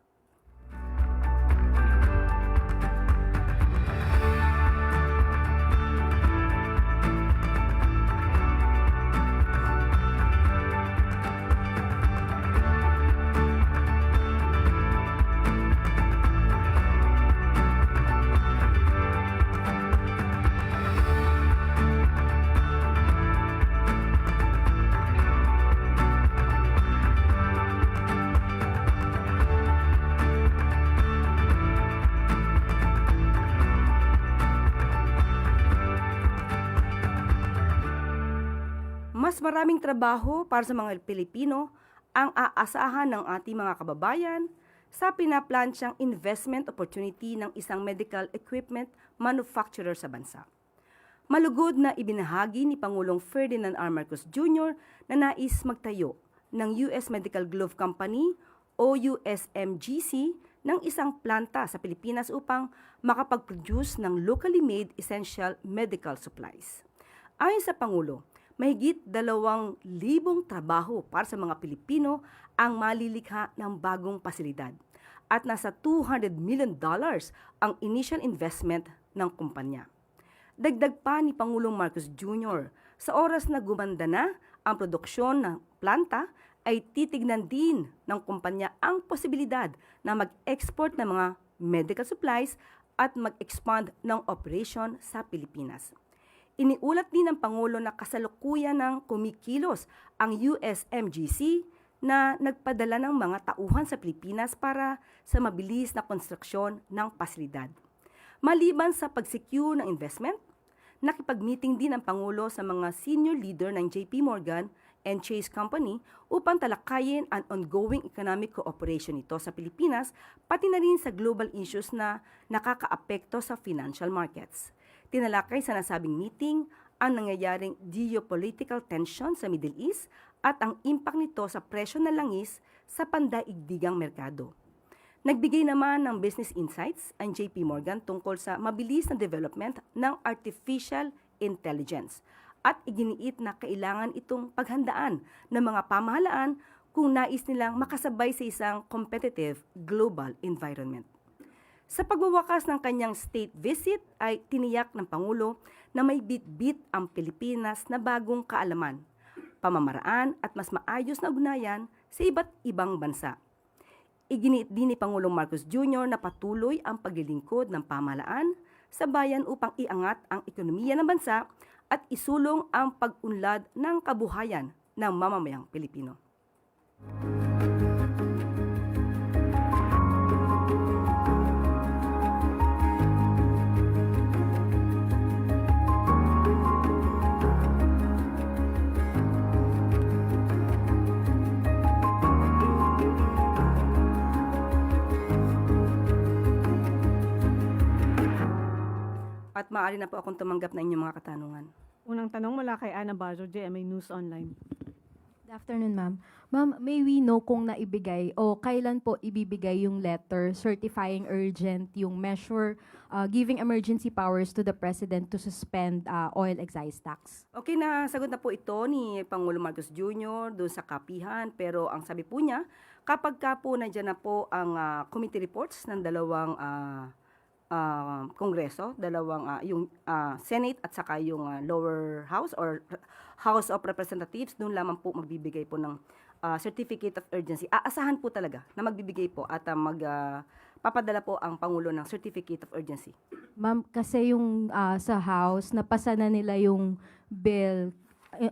Mas maraming trabaho para sa mga Pilipino ang aasahan ng ating mga kababayan sa pinaplansyang investment opportunity ng isang medical equipment manufacturer sa bansa. Malugod na ibinahagi ni Pangulong Ferdinand R. Marcos Jr. na nais magtayo ng US Medical Glove Company o USMGC ng isang planta sa Pilipinas upang makapag-produce ng locally made essential medical supplies. Ayon sa Pangulo, mahigit 2,000 trabaho para sa mga Pilipino ang malilikha ng bagong pasilidad at nasa $200 million ang initial investment ng kumpanya. Dagdag pa ni Pangulong Marcos Jr., sa oras na gumanda na ang produksyon ng planta, ay titignan din ng kumpanya ang posibilidad na mag-export ng mga medical supplies at mag-expand ng operation sa Pilipinas. Iniulat din ng Pangulo na kasalukuyan ng kumikilos ang USMGC na nagpadala ng mga tauhan sa Pilipinas para sa mabilis na konstruksyon ng pasilidad. Maliban sa pag-secure ng investment, nakipag-meeting din ang Pangulo sa mga senior leader ng JP Morgan and Chase Company upang talakayin ang ongoing economic cooperation nito sa Pilipinas, pati na rin sa global issues na nakakaapekto sa financial markets. Tinalakay sa nasabing meeting ang nangyayaring geopolitical tension sa Middle East at ang impact nito sa presyo ng langis sa pandaigdigang merkado. Nagbigay naman ng business insights ang JP Morgan tungkol sa mabilis na development ng artificial intelligence at iginiit na kailangan itong paghandaan ng mga pamahalaan kung nais nilang makasabay sa isang competitive global environment. Sa pagwawakas ng kanyang state visit ay tiniyak ng Pangulo na may bit-bit ang Pilipinas na bagong kaalaman, pamamaraan at mas maayos na ugnayan sa iba't ibang bansa. Iginiit din ni Pangulong Marcos Jr. na patuloy ang paglilingkod ng pamahalaan sa bayan upang iangat ang ekonomiya ng bansa at isulong ang pag-unlad ng kabuhayan ng mamamayang Pilipino. At maaari na po akong tumanggap na inyong mga katanungan. Unang tanong mula kay Ana Barzo, GMA News Online. Good afternoon, ma'am. Ma'am, may we know kung naibigay o kailan po ibibigay yung letter certifying urgent yung measure giving emergency powers to the President to suspend oil excise tax? Okay, nasagot na po ito ni Pangulo Marcos Jr. doon sa kapihan, pero ang sabi po niya, kapag ka po nandiyan na po ang committee reports ng dalawang Kongreso, yung Senate at saka yung lower house or House of Representatives, doon lamang po magbibigay po ng certificate of urgency. Aasahan po talaga na magbibigay po at papadala po ang Pangulo ng certificate of urgency. Ma'am, kasi yung sa House, napasa na nila yung bill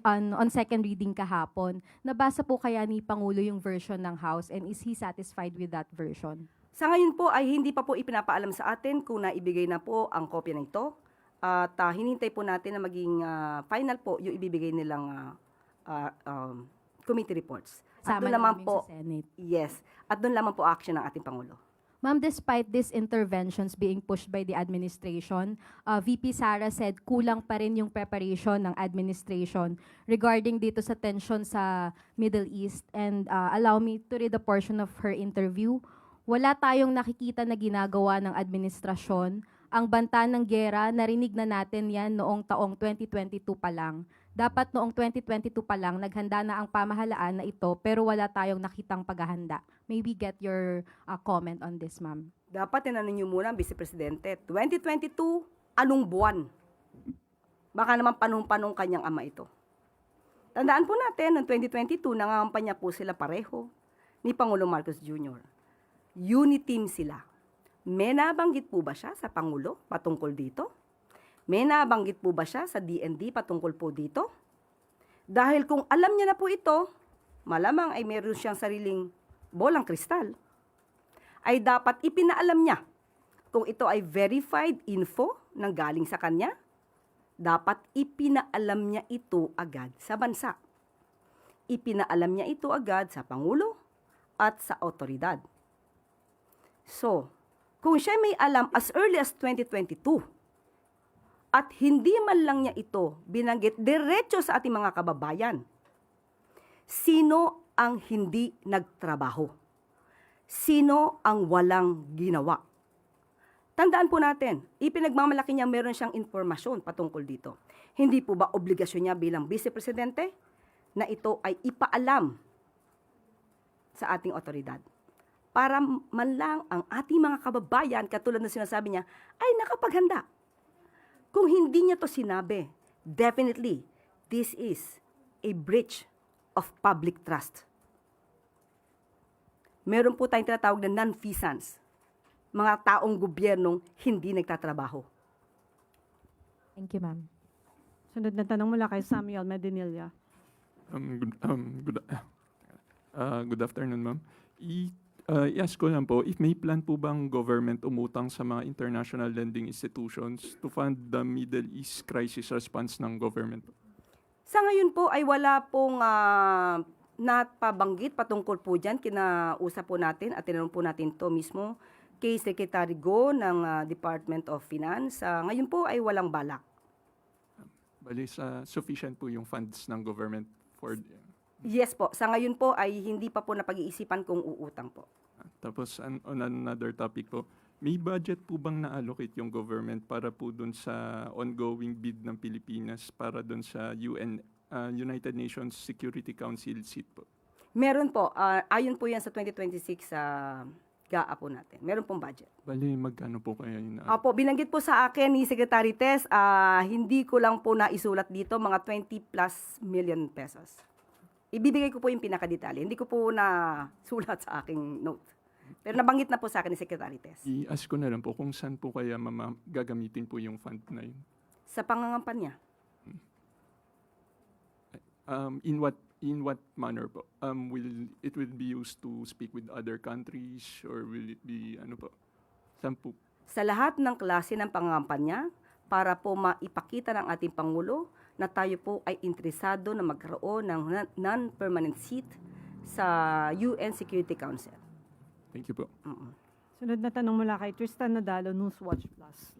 on second reading kahapon. Nabasa po kaya ni Pangulo yung version ng House and is he satisfied with that version? Sa ngayon po ay hindi pa po ipinapaalam sa atin kung naibigay na po ang kopya na ito. At hinintay po natin na maging final po yung ibibigay nilang committee reports. At Sama doon na naman namin po, sa Senate. yes, at doon lamang po action ng ating Pangulo. Ma'am, despite these interventions being pushed by the administration, VP Sara said kulang pa rin yung preparation ng administration regarding dito sa tension sa Middle East. And allow me to read a portion of her interview. Wala tayong nakikita na ginagawa ng administrasyon. Ang banta ng gera, narinig na natin yan noong taong 2022 pa lang. Dapat noong 2022 pa lang, naghanda na ang pamahalaan na ito, pero wala tayong nakitang paghahanda. May we get your comment on this, ma'am? Dapat tinanong niyo muna ang Vice Presidente, 2022, anong buwan? Baka naman panong-panong kanyang ama ito. Tandaan po natin, noong 2022, nangangampanya po sila pareho ni Pangulong Marcos Jr. Uniteam sila. May nabanggit po ba siya sa Pangulo patungkol dito? May nabanggit po ba siya sa DND patungkol po dito? Dahil kung alam niya na po ito, malamang ay meron siyang sariling bolang kristal, ay dapat ipinaalam niya kung ito ay verified info nang galing sa kanya, dapat ipinaalam niya ito agad sa bansa. Ipinaalam niya ito agad sa Pangulo at sa otoridad. So, kung siya may alam as early as 2022 at hindi man lang niya ito binanggit diretso sa ating mga kababayan, sino ang hindi nagtrabaho? Sino ang walang ginawa? Tandaan po natin, ipinagmamalaki niya meron siyang informasyon patungkol dito. Hindi po ba obligasyon niya bilang Vice Presidente na ito ay ipaalam sa ating otoridad? Para man lang ang ating mga kababayan, katulad na sinasabi niya, ay nakapaghanda. Kung hindi niya to sinabi, definitely, this is a breach of public trust. Meron po tayong tinatawag na nonfeasance. mga taong gobyernong hindi nagtatrabaho. Thank you, ma'am. Sunod na tanong mula kay Samuel Medinilla. Good afternoon, ma'am. I-ask ko lang po, if may plan po bang government umutang sa mga international lending institutions to fund the Middle East crisis response ng government? Sa ngayon po ay wala pong napabanggit patungkol po dyan. Kinausap po natin at tinanong po natin to mismo kay Secretary Go ng Department of Finance. Ngayon po ay walang balak. Bali, sufficient po yung funds ng government for... Yes po, sa ngayon po ay hindi pa po napag-iisipan kung uutang po. Tapos, on another topic po, may budget po bang na-allocate yung government para po dun sa ongoing bid ng Pilipinas para dun sa United Nations Security Council seat po? Meron po, ayon po yan sa 2026 GAA po natin. Meron pong budget. Bali, magkano po kaya yun? Opo, binanggit po sa akin ni Secretary Tess, hindi ko lang po naisulat dito, mga 20+ million pesos. Ibibigay ko po yung pinakadetalye. Hindi ko po na sulat sa aking note. Pero nabanggit na po sa akin ni Secretary Tess. I-ask ko na lang po kung saan po kaya gagamitin po yung fund na yun. Sa pangangampanya. In what manner po? Will it be used to speak with other countries or will it be ano po? Saan po? Sa lahat ng klase ng pangangampanya, para po maipakita ng ating Pangulo na tayo po ay interesado na magkaroon ng non-permanent seat sa UN Security Council. Thank you po. Sunod na tanong mula kay Tristan Nadalo, Newswatch Plus.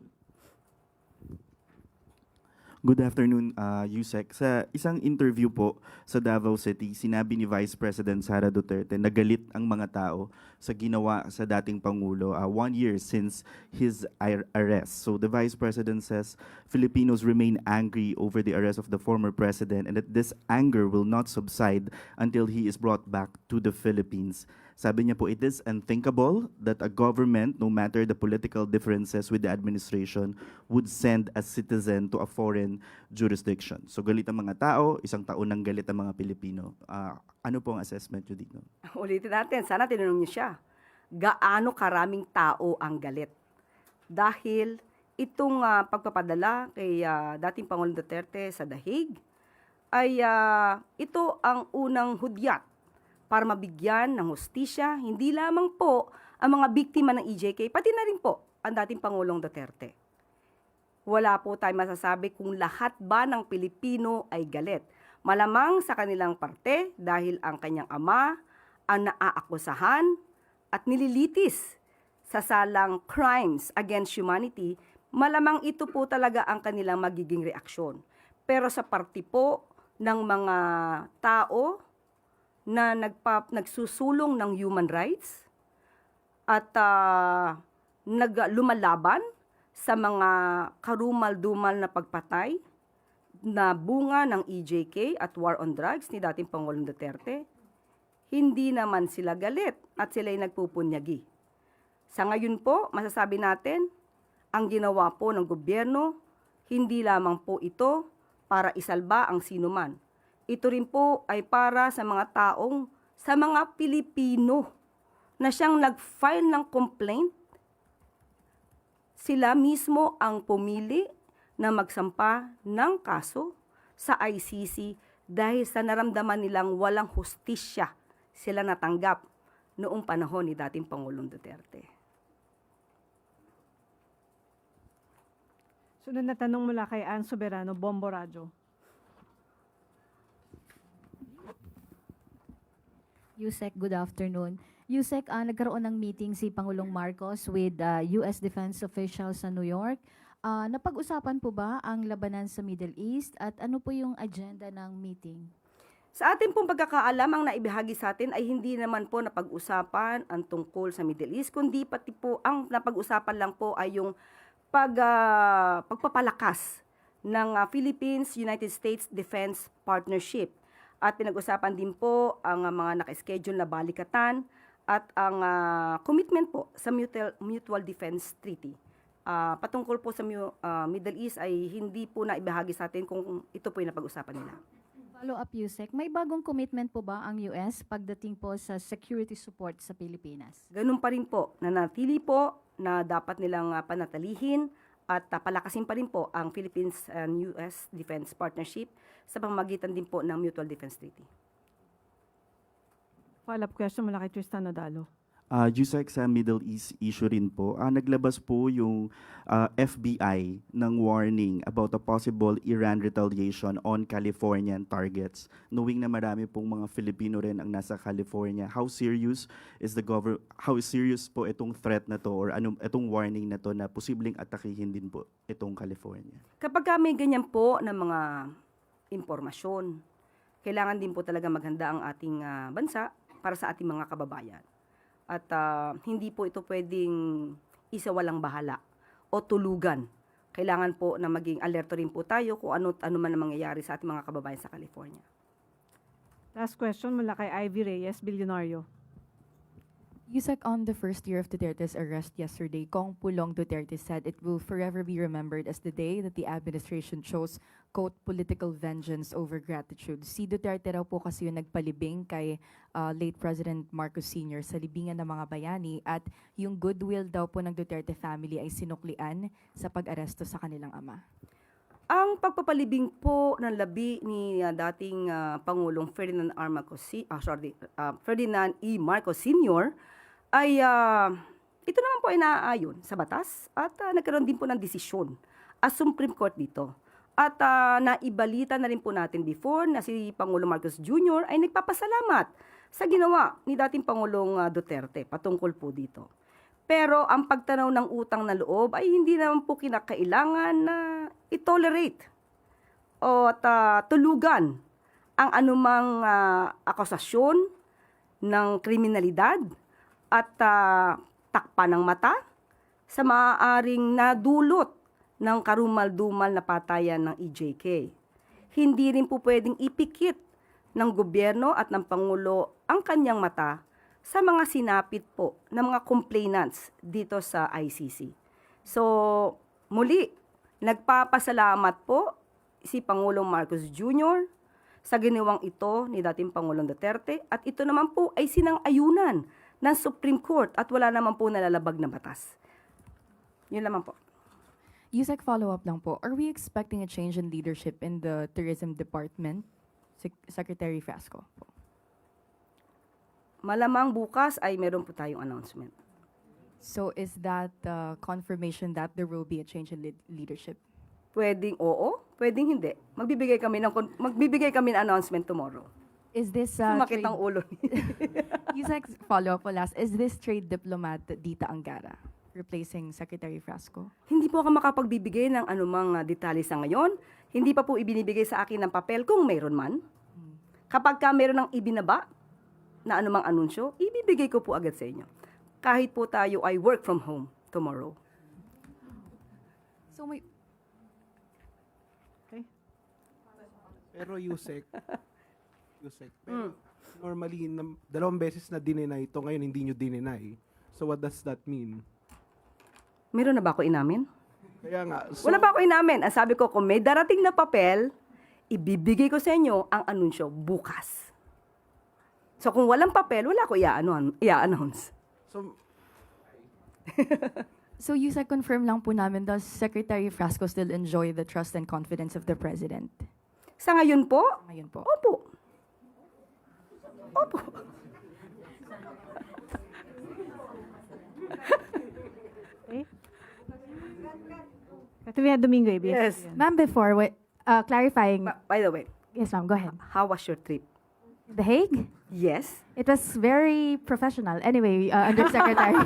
Good afternoon, Yusek. Sa isang interview po sa Davao City, sinabi ni Vice President Sara Duterte na galit ang mga tao sa ginawa sa dating Pangulo 1 year since his arrest. So the Vice President says Filipinos remain angry over the arrest of the former president and that this anger will not subside until he is brought back to the Philippines. Sabi niya po, it is unthinkable that a government, no matter the political differences with the administration, would send a citizen to a foreign jurisdiction. So galit ang mga tao, isang taon ng galit ang mga Pilipino. Ano po ang assessment niyo dito? Ulitin natin, sana tinanong niyo siya. Gaano karaming tao ang galit? Dahil itong pagpapadala kay dating Pangulong Duterte sa The Hague, ay ito ang unang hudyat para mabigyan ng hustisya, hindi lamang po ang mga biktima ng EJK, pati na rin po ang dating Pangulong Duterte. Wala po tayo masasabi kung lahat ba ng Pilipino ay galit. Malamang sa kanilang parte dahil ang kanyang ama ang naaakusahan at nililitis sa salang crimes against humanity, malamang ito po talaga ang kanilang magiging reaksyon. Pero sa parte po ng mga tao na nagsusulong ng human rights at lumalaban sa mga karumal-dumal na pagpatay na bunga ng EJK at war on drugs ni dating Pangulong Duterte, hindi naman sila galit at sila'y nagpupunyagi. Sa ngayon po, masasabi natin, ang ginawa po ng gobyerno, hindi lamang po ito para isalba ang sinuman. Ito rin po ay para sa mga taong, sa mga Pilipino na siyang nag-file ng complaint. Sila mismo ang pumili na magsampa ng kaso sa ICC dahil sa naramdaman nilang walang hustisya sila natanggap noong panahon ni dating Pangulong Duterte. Sunod na tanong mula kay Ann Soberano, Bombo Radyo. Yusek, good afternoon. Yusek, nagkaroon ng meeting si Pangulong Marcos with US defense officials sa New York. Napag-usapan po ba ang labanan sa Middle East at ano po yung agenda ng meeting? Sa ating pong pagkakaalam, ang naibahagi sa atin ay hindi naman po napag-usapan ang tungkol sa Middle East, kundi pati po ang napag-usapan lang po ay yung pagpapalakas ng Philippines-United States Defense Partnership. At pinag-usapan din po ang mga naka-schedule na balikatan at ang commitment po sa Mutual Defense Treaty. Patungkol po sa Middle East ay hindi po na ibahagi sa atin kung ito po yung napag-usapan nila. Follow up, Yusek. May bagong commitment po ba ang US pagdating po sa security support sa Pilipinas? Ganun pa rin po, nanatili po na dapat nilang panatilihin at palakasin pa rin po ang Philippines and US Defense Partnership sa pamamagitan din po ng Mutual Defense Treaty. Follow-up question mula kay Tristan Nadalo. Yusek, sa Middle East issue rin po, naglabas po yung FBI ng warning about a possible Iran retaliation on Californian targets. Knowing na marami pong mga Filipino rin ang nasa California, how serious po itong threat na to or itong warning na to na posibleng atakihin din po itong California? Kapag may ganyan po na mga impormasyon, kailangan din po talaga maghanda ang ating bansa para sa ating mga kababayan. At hindi po ito pwedeng isawalang bahala o tulugan. Kailangan po na maging alerto rin po tayo kung ano man ang mangyayari sa ating mga kababayan sa California. Last question mula kay Ivy Reyes, Bilyonaryo. Yusek, on the first year of Duterte's arrest yesterday, Kong Pulong Duterte said it will forever be remembered as the day that the administration chose, quote, political vengeance over gratitude. Si Duterte raw po kasi yung nagpalibing kay late President Marcos Sr. sa libingan ng mga bayani at yung goodwill daw po ng Duterte family ay sinuklian sa pag-aresto sa kanilang ama. Ang pagpapalibing po ng labi ni dating Pangulong Ferdinand E. Marcos Sr. ay ito naman po ay naaayon sa batas at nagkaroon din po ng desisyon as Supreme Court dito. At naibalita na rin po natin before na si Pangulong Marcos Jr. ay nagpapasalamat sa ginawa ni dating Pangulong Duterte patungkol po dito. Pero ang pagtanaw ng utang na loob ay hindi naman po kinakailangan na i-tolerate o tulugan ang anumang akusasyon ng kriminalidad at takpan ng mata sa maaaring nadulot ng karumal-dumal na patayan ng EJK. Hindi rin po pwedeng ipikit ng gobyerno at ng Pangulo ang kanyang mata sa mga sinapit po ng mga complainants dito sa ICC. So, muli, nagpapasalamat po si Pangulong Marcos Jr. sa ginawang ito ni dating Pangulong Duterte at ito naman po ay sinang-ayunan ng Supreme Court at wala naman po nalalabag na batas. Yun naman po. Yusek, follow-up lang po. Are we expecting a change in leadership in the Tourism Department? Secretary Frasco po. Malamang bukas ay meron po tayong announcement. So is that confirmation that there will be a change in leadership? Pwedeng oo, pwedeng hindi. Magbibigay kami ng announcement tomorrow. Is this Sumakit ang ulo. Yusek, follow-up po last. Is this trade diplomat Dita Angara replacing Secretary Frasco? Hindi po ako makapagbibigay ng anumang detalye sa ngayon. Hindi pa po ibinibigay sa akin ng papel kung mayroon man. Kapag meron ng ibinaba na anumang anunsyo, ibibigay ko po agad sa inyo. Kahit po tayo ay work from home tomorrow. So may... Okay. Pero Yusek, pero normally, dalawang beses na dinenay ito, ngayon hindi nyo dinenay. So what does that mean? Meron na ba ako inamin? Kaya nga. So, Wala pa ako inamin. Ang sabi ko, kung may darating na papel, ibibigay ko sa inyo ang anunsyo bukas. So kung walang papel, wala ko i-announce. So Yusek, confirm lang po namin, does Secretary Frasco still enjoy the trust and confidence of the President? Sa ngayon po? Ngayon po. Opo. Okay. Katrina Domingo, ABS. Yes. Ma'am, before, clarifying. By the way, Yes, ma'am, go ahead. how was your trip? The Hague? Yes. It was very professional. Anyway, Undersecretary.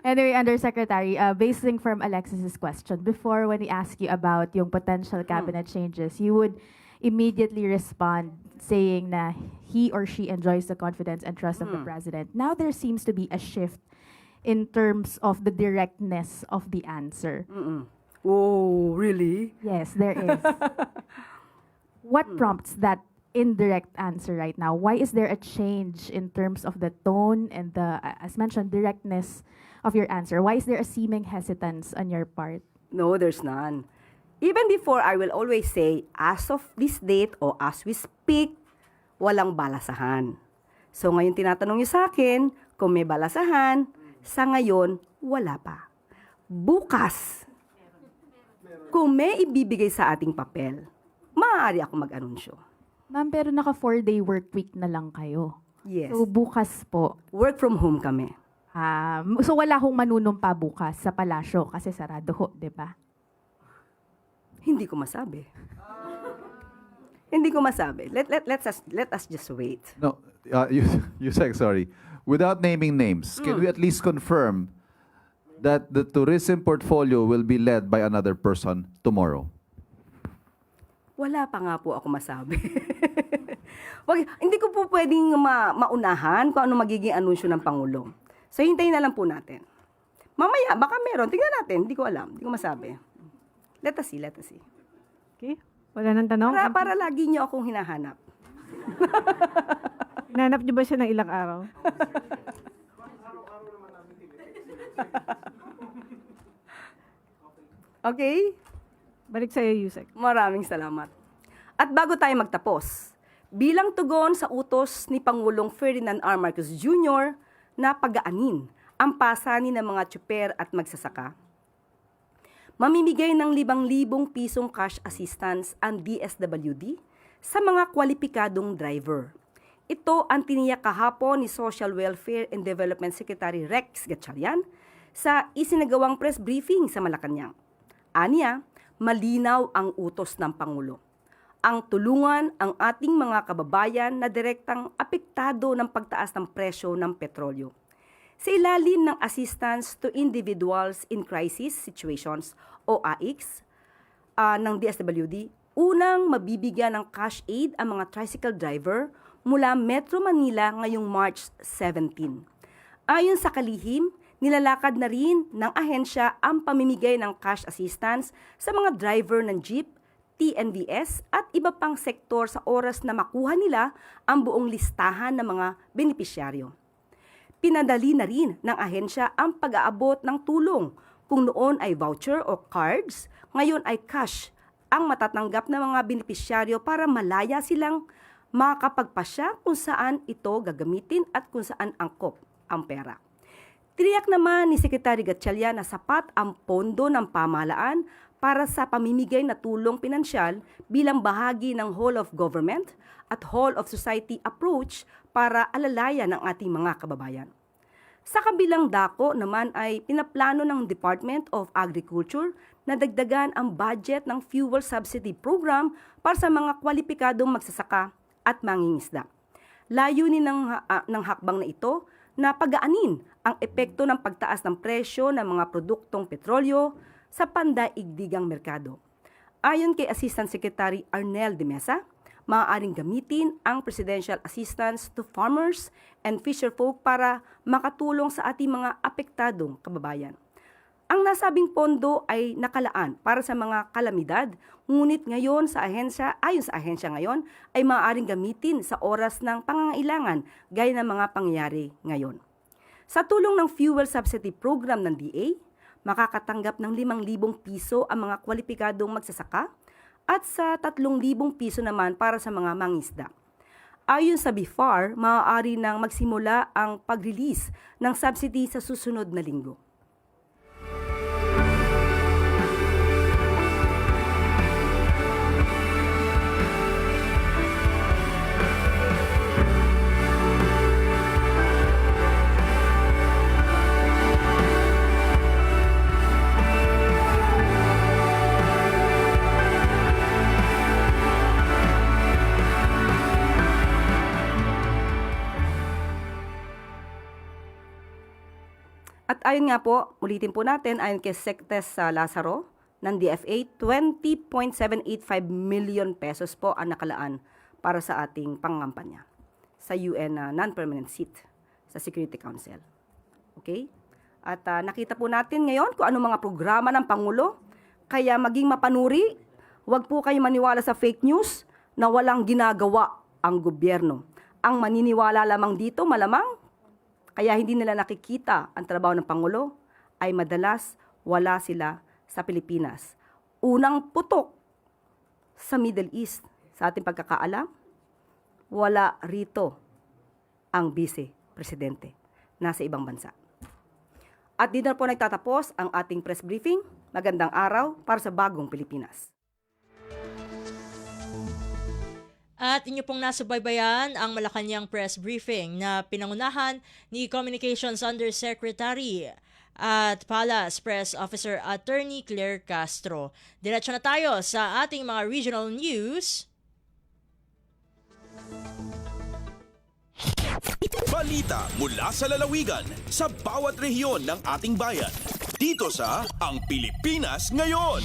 Undersecretary, basing from Alexis's question, before when he asked you about yung potential cabinet changes, you would immediately respond saying na he or she enjoys the confidence and trust of the president. Now there seems to be a shift in terms of the directness of the answer. Oh, really? Yes, there is. What prompts that indirect answer right now? Why is there a change in terms of the tone and the, as mentioned, directness of your answer? Why is there a seeming hesitance on your part? No, there's none. Even before, I will always say, as of this date or as we speak, walang balasahan. So ngayon tinatanong niyo sa akin, kung may balasahan, Sa ngayon, wala pa. Bukas, kung may ibibigay sa ating papel, maaari ako mag-anunsyo. Ma'am, pero naka 4-day work week na lang kayo. Yes. So bukas po. Work from home kami. So wala hong manunumpa bukas sa palasyo kasi sarado ho, di ba? Hindi ko masabi. Hindi ko masabi. Let us just wait. No, Yusek, sorry. Without naming names, can we at least confirm that the tourism portfolio will be led by another person tomorrow? Wala pa nga po ako masabi. Hindi ko po pwedeng maunahan kung ano magiging anunsyo ng Pangulo. So, hintayin na lang po natin. Mamaya, baka meron. Tingnan natin. Hindi ko alam. Hindi ko masabi. Let us see. Okay? Wala nang tanong? Para lagi niyo akong hinahanap. Hinanap niyo ba siya ng ilang araw? Okay? Balik sa'yo, Yusek. Maraming salamat. At bago tayo magtapos, bilang tugon sa utos ni Pangulong Ferdinand R. Marcos Jr. na pagaanin ang pasanin ng mga tsuper at magsasaka, mamimigay ng 5,000 pisong cash assistance ang DSWD sa mga kwalipikadong driver. Ito ang tiniyak kahapon ni Social Welfare and Development Secretary Rex Gatchalian sa isinagawang press briefing sa Malacanang. Aniya, malinaw ang utos ng Pangulo. Ang tulungan ang ating mga kababayan na direktang apektado ng pagtaas ng presyo ng petrolyo. Sa ilalim ng Assistance to Individuals in Crisis Situations o AICS ng DSWD, unang mabibigyan ng cash aid ang mga tricycle driver mula Metro Manila ngayong March 17. Ayon sa kalihim, nilalakad na rin ng ahensya ang pamimigay ng cash assistance sa mga driver ng jeep, TNVS at iba pang sektor sa oras na makuha nila ang buong listahan ng mga benepisyaryo. Pinadali na rin ng ahensya ang pag-aabot ng tulong. Kung noon ay voucher o cards, ngayon ay cash ang matatanggap ng mga benepisyaryo para malaya silang makakapagpasya kung saan ito gagamitin at kung saan angkop ang pera. Tiniyak naman ni Secretary Gatchalian na sapat ang pondo ng pamahalaan para sa pamimigay na tulong pinansyal bilang bahagi ng whole of government at whole of society approach para alalayan ng ating mga kababayan. Sa kabilang dako naman ay pinaplano ng Department of Agriculture na dagdagan ang budget ng fuel subsidy program para sa mga kwalipikadong magsasaka at mangingisda. Layunin ng hakbang na ito na pagaanin ang epekto ng pagtaas ng presyo ng mga produktong petrolyo sa pandaigdigang merkado. Ayon kay Assistant Secretary Arnel de Mesa, maaaring gamitin ang Presidential Assistance to Farmers and Fisherfolk para makatulong sa ating mga apektadong kababayan. Ang nasabing pondo ay nakalaan para sa mga kalamidad, ngunit ngayon ayon sa ahensya ngayon, ay maaaring gamitin sa oras ng pangangailangan gaya ng mga pangyayari ngayon. Sa tulong ng fuel subsidy program ng DA, makakatanggap ng 5,000 piso ang mga kwalipikadong magsasaka at sa 3,000 piso naman para sa mga mangisda. Ayon sa BIFAR, maaari nang magsimula ang pag-release ng subsidy sa susunod na linggo. At ayon nga po, ulitin po natin, ayon kay Sectes Lazaro ng DFA, 20.785 million pesos po ang nakalaan para sa ating pangangampanya sa UN non-permanent seat sa Security Council. Okay? At nakita po natin ngayon kung ano mga programa ng Pangulo. Kaya maging mapanuri, huwag po kayo maniwala sa fake news na walang ginagawa ang gobyerno. Ang maniniwala lamang dito malamang kaya hindi nila nakikita ang trabaho ng Pangulo ay madalas wala sila sa Pilipinas. Unang putok sa Middle East, sa ating pagkakaalam, wala rito ang vice-presidente. Nasa ibang bansa. At di na po nagtatapos ang ating press briefing. Magandang araw para sa bagong Pilipinas. At inyo pong nasubaybayan ang Malacanang press briefing na pinangunahan ni Communications Undersecretary at Palace Press Officer Attorney Claire Castro. Diretso na tayo sa ating mga regional news. Balita mula sa lalawigan sa bawat rehiyon ng ating bayan. Dito sa Ang Pilipinas Ngayon.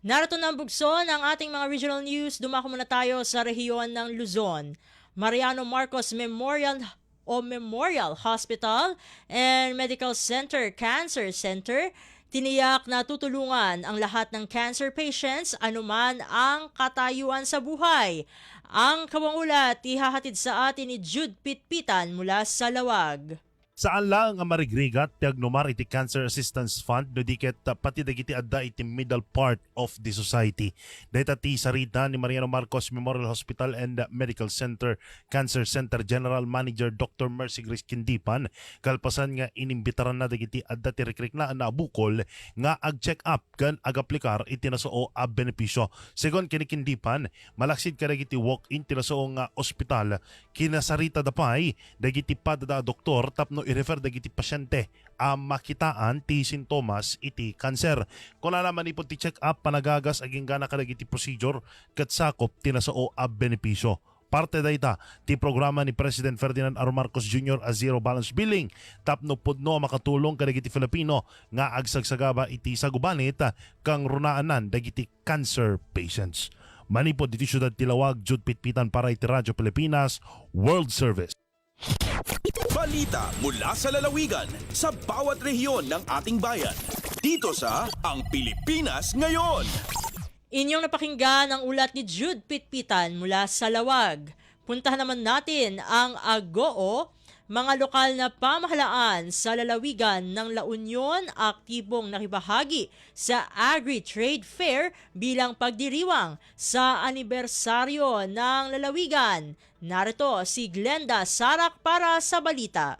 Narito na ang bugso ng ating mga regional news. Dumako muna tayo sa rehiyon ng Luzon. Mariano Marcos Memorial Hospital and Medical Center Cancer Center tiniyak na tutulungan ang lahat ng cancer patients anuman ang katayuan sa buhay. Ang kawangulat ihahatid sa atin ni Jude Pitpitan mula sa Lawag. Saan lang ang marigrigat tiagnomar iti Cancer Assistance Fund no diket pati dagiti adda iti middle part of the society. Data ti sarita ni Mariano Marcos Memorial Hospital and Medical Center Cancer Center General Manager Dr. Mercy Grace Kindipan kalpasan nga inimbitaran na dagiti adda ti rekrik na bukol nga ag-check up kan ag-aplikar iti nasoo a benepisyo. Segon kini Kindipan, malaksid ka dagiti walk-in ti nasoo nga ospital kinasarita dapay dagiti padada doktor tapno i-refer dagiti pasyente ang makitaan ti sintomas iti kanser. Kung naman ipon ti check up panagagas aging gana kadagiti procedure ket sakop ti nasao a benepisyo. Parte dayta ti programa ni President Ferdinand R. Marcos Jr. a Zero Balance Billing tapno pudno makatulong kadagiti Filipino nga agsagsagaba iti sagubanit kang runaanan dagiti cancer patients. Manipod iti syudad ti Lawag, Jude Pitpitan para iti Radyo Pilipinas World Service. Balita mula sa lalawigan sa bawat rehiyon ng ating bayan. Dito sa Ang Pilipinas Ngayon. Inyong napakinggan ang ulat ni Jude Pitpitan mula sa Lawag. Puntahan naman natin ang Agoo. Mga lokal na pamahalaan sa lalawigan ng La Union aktibong nakibahagi sa Agri-Trade Fair bilang pagdiriwang sa anibersaryo ng lalawigan. Narito si Glenda Sarak para sa balita.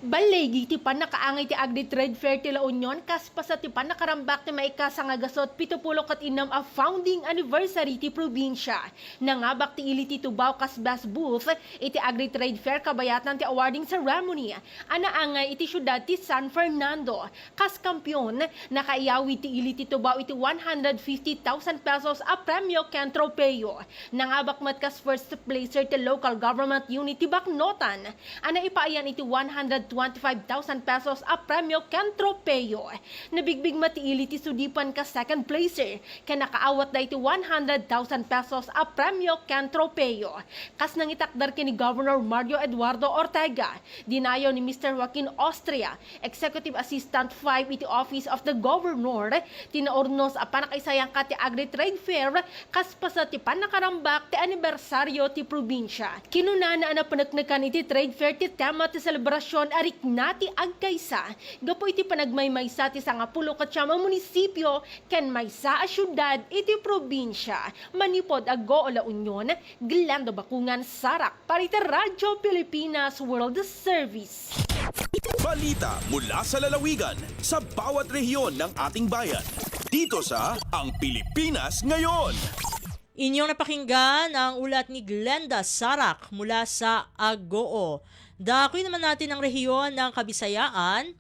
Balay ti pan nakaangay ti Agri-Trade Fair ti La Union kaspasa ti pan nakarambak ti maikasang agasot 70 kat inam a founding anniversary ti probinsya. Nangabak ti ili ti Tubaw kas best booth iti Agri-Trade Fair kabayatan ti awarding ceremony. Anaangay iti syudad ti San Fernando. Kas kampyon nakaiyawi ti ili ti Tubaw iti 150,000 pesos a premyo ken tropeo. Nangabak mat kas first placer ti local government unit ti Bacnotan. Ana ipaayan iti 125,000 pesos a premyo ken tropeo. Nabigbig matiili ti sudipan ka second placer ken nakaawat da iti 100,000 pesos a premyo ken tropeo. Kas nangitakdar kini Governor Mario Eduardo Ortega, dinayo ni Mr. Joaquin Austria, Executive Assistant 5 iti Office of the Governor, tinaornos a panakaisayang ka ti Agri-Trade Fair kas pasa ti panakarambak ti anibersaryo ti probinsya. Kinunana na panagnakan iti trade fair ti tema ti selebrasyon arik nati agkaysa. Gapo iti panagmaymaysa ti 10 katsyamang munisipyo ken maysa a syudad iti probinsya. Manipod Agoo La Union, Glenda Bakungan Sarak para iti Radyo Pilipinas World Service. Balita mula sa lalawigan sa bawat rehiyon ng ating bayan. Dito sa Ang Pilipinas Ngayon. Inyong napakinggan ang ulat ni Glenda Sarak mula sa Agoo. Dakoy naman natin ang rehiyon ng Kabisayaan.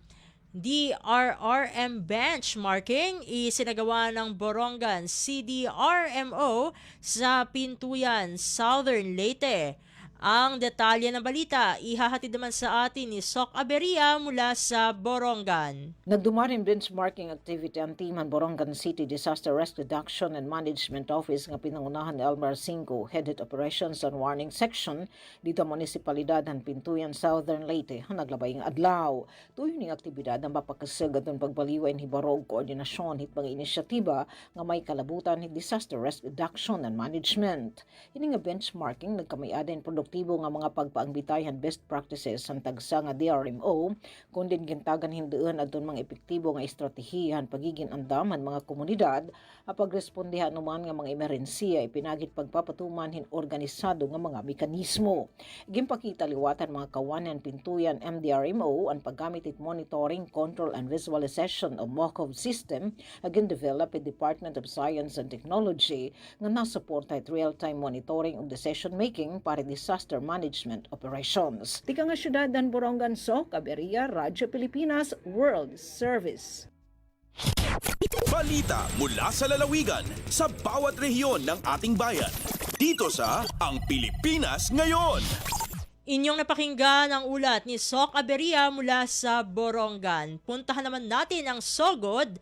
DRRM benchmarking isinagawa ng Borongan CDRMO sa Pintuyan, Southern Leyte. Ang detalye ng balita, ihahatid naman sa atin ni Sok Aberia mula sa Borongan. Nagdumaring benchmarking activity ang team ng Borongan City Disaster Risk Reduction and Management Office nga pinangunahan ni Elmer Cinco, Headed Operations and Warning Section dito munisipalidad ng Pintuyan, Southern Leyte, naglabay ng adlaw. Tuyo ning aktibidad ang mapakasag at pagbaliway ng hibarog koordinasyon hit mga inisyatiba nga may kalabutan ni Disaster Risk Reduction and Management. Ini nga benchmarking nagkamayada in produktibo epektibo nga mga pagpaangbitayan best practices ang tagsa nga DRMO, kundi gintagan hinduan adton mga epektibo nga estratehiyan pagiging andaman mga komunidad a pagrespondihan naman nga mga emerhensiya ipinagit pagpapatuman hin organisado nga mga mekanismo. Gimpakita liwatan mga kawanan pintuyan MDRMO ang paggamit it monitoring, control and visualization of MOCOV system agin develop in Department of Science and Technology nga nasuporta it real-time monitoring of decision-making para disaster management operations. Tika nga syudad dan Borongan Sok, Caberia, Radyo Pilipinas, World Service. Balita mula sa lalawigan sa bawat rehiyon ng ating bayan. Dito sa Ang Pilipinas Ngayon. Inyong napakinggan ang ulat ni Sok Aberia mula sa Borongan. Puntahan naman natin ang Sogod.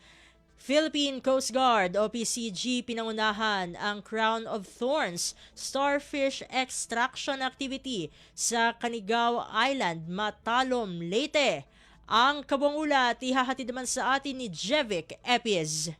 Philippine Coast Guard o PCG pinangunahan ang Crown of Thorns starfish extraction activity sa Canigao Island, Matalom, Leyte. Ang kabuang ulat ihahatid naman sa atin ni Jevic Epiz.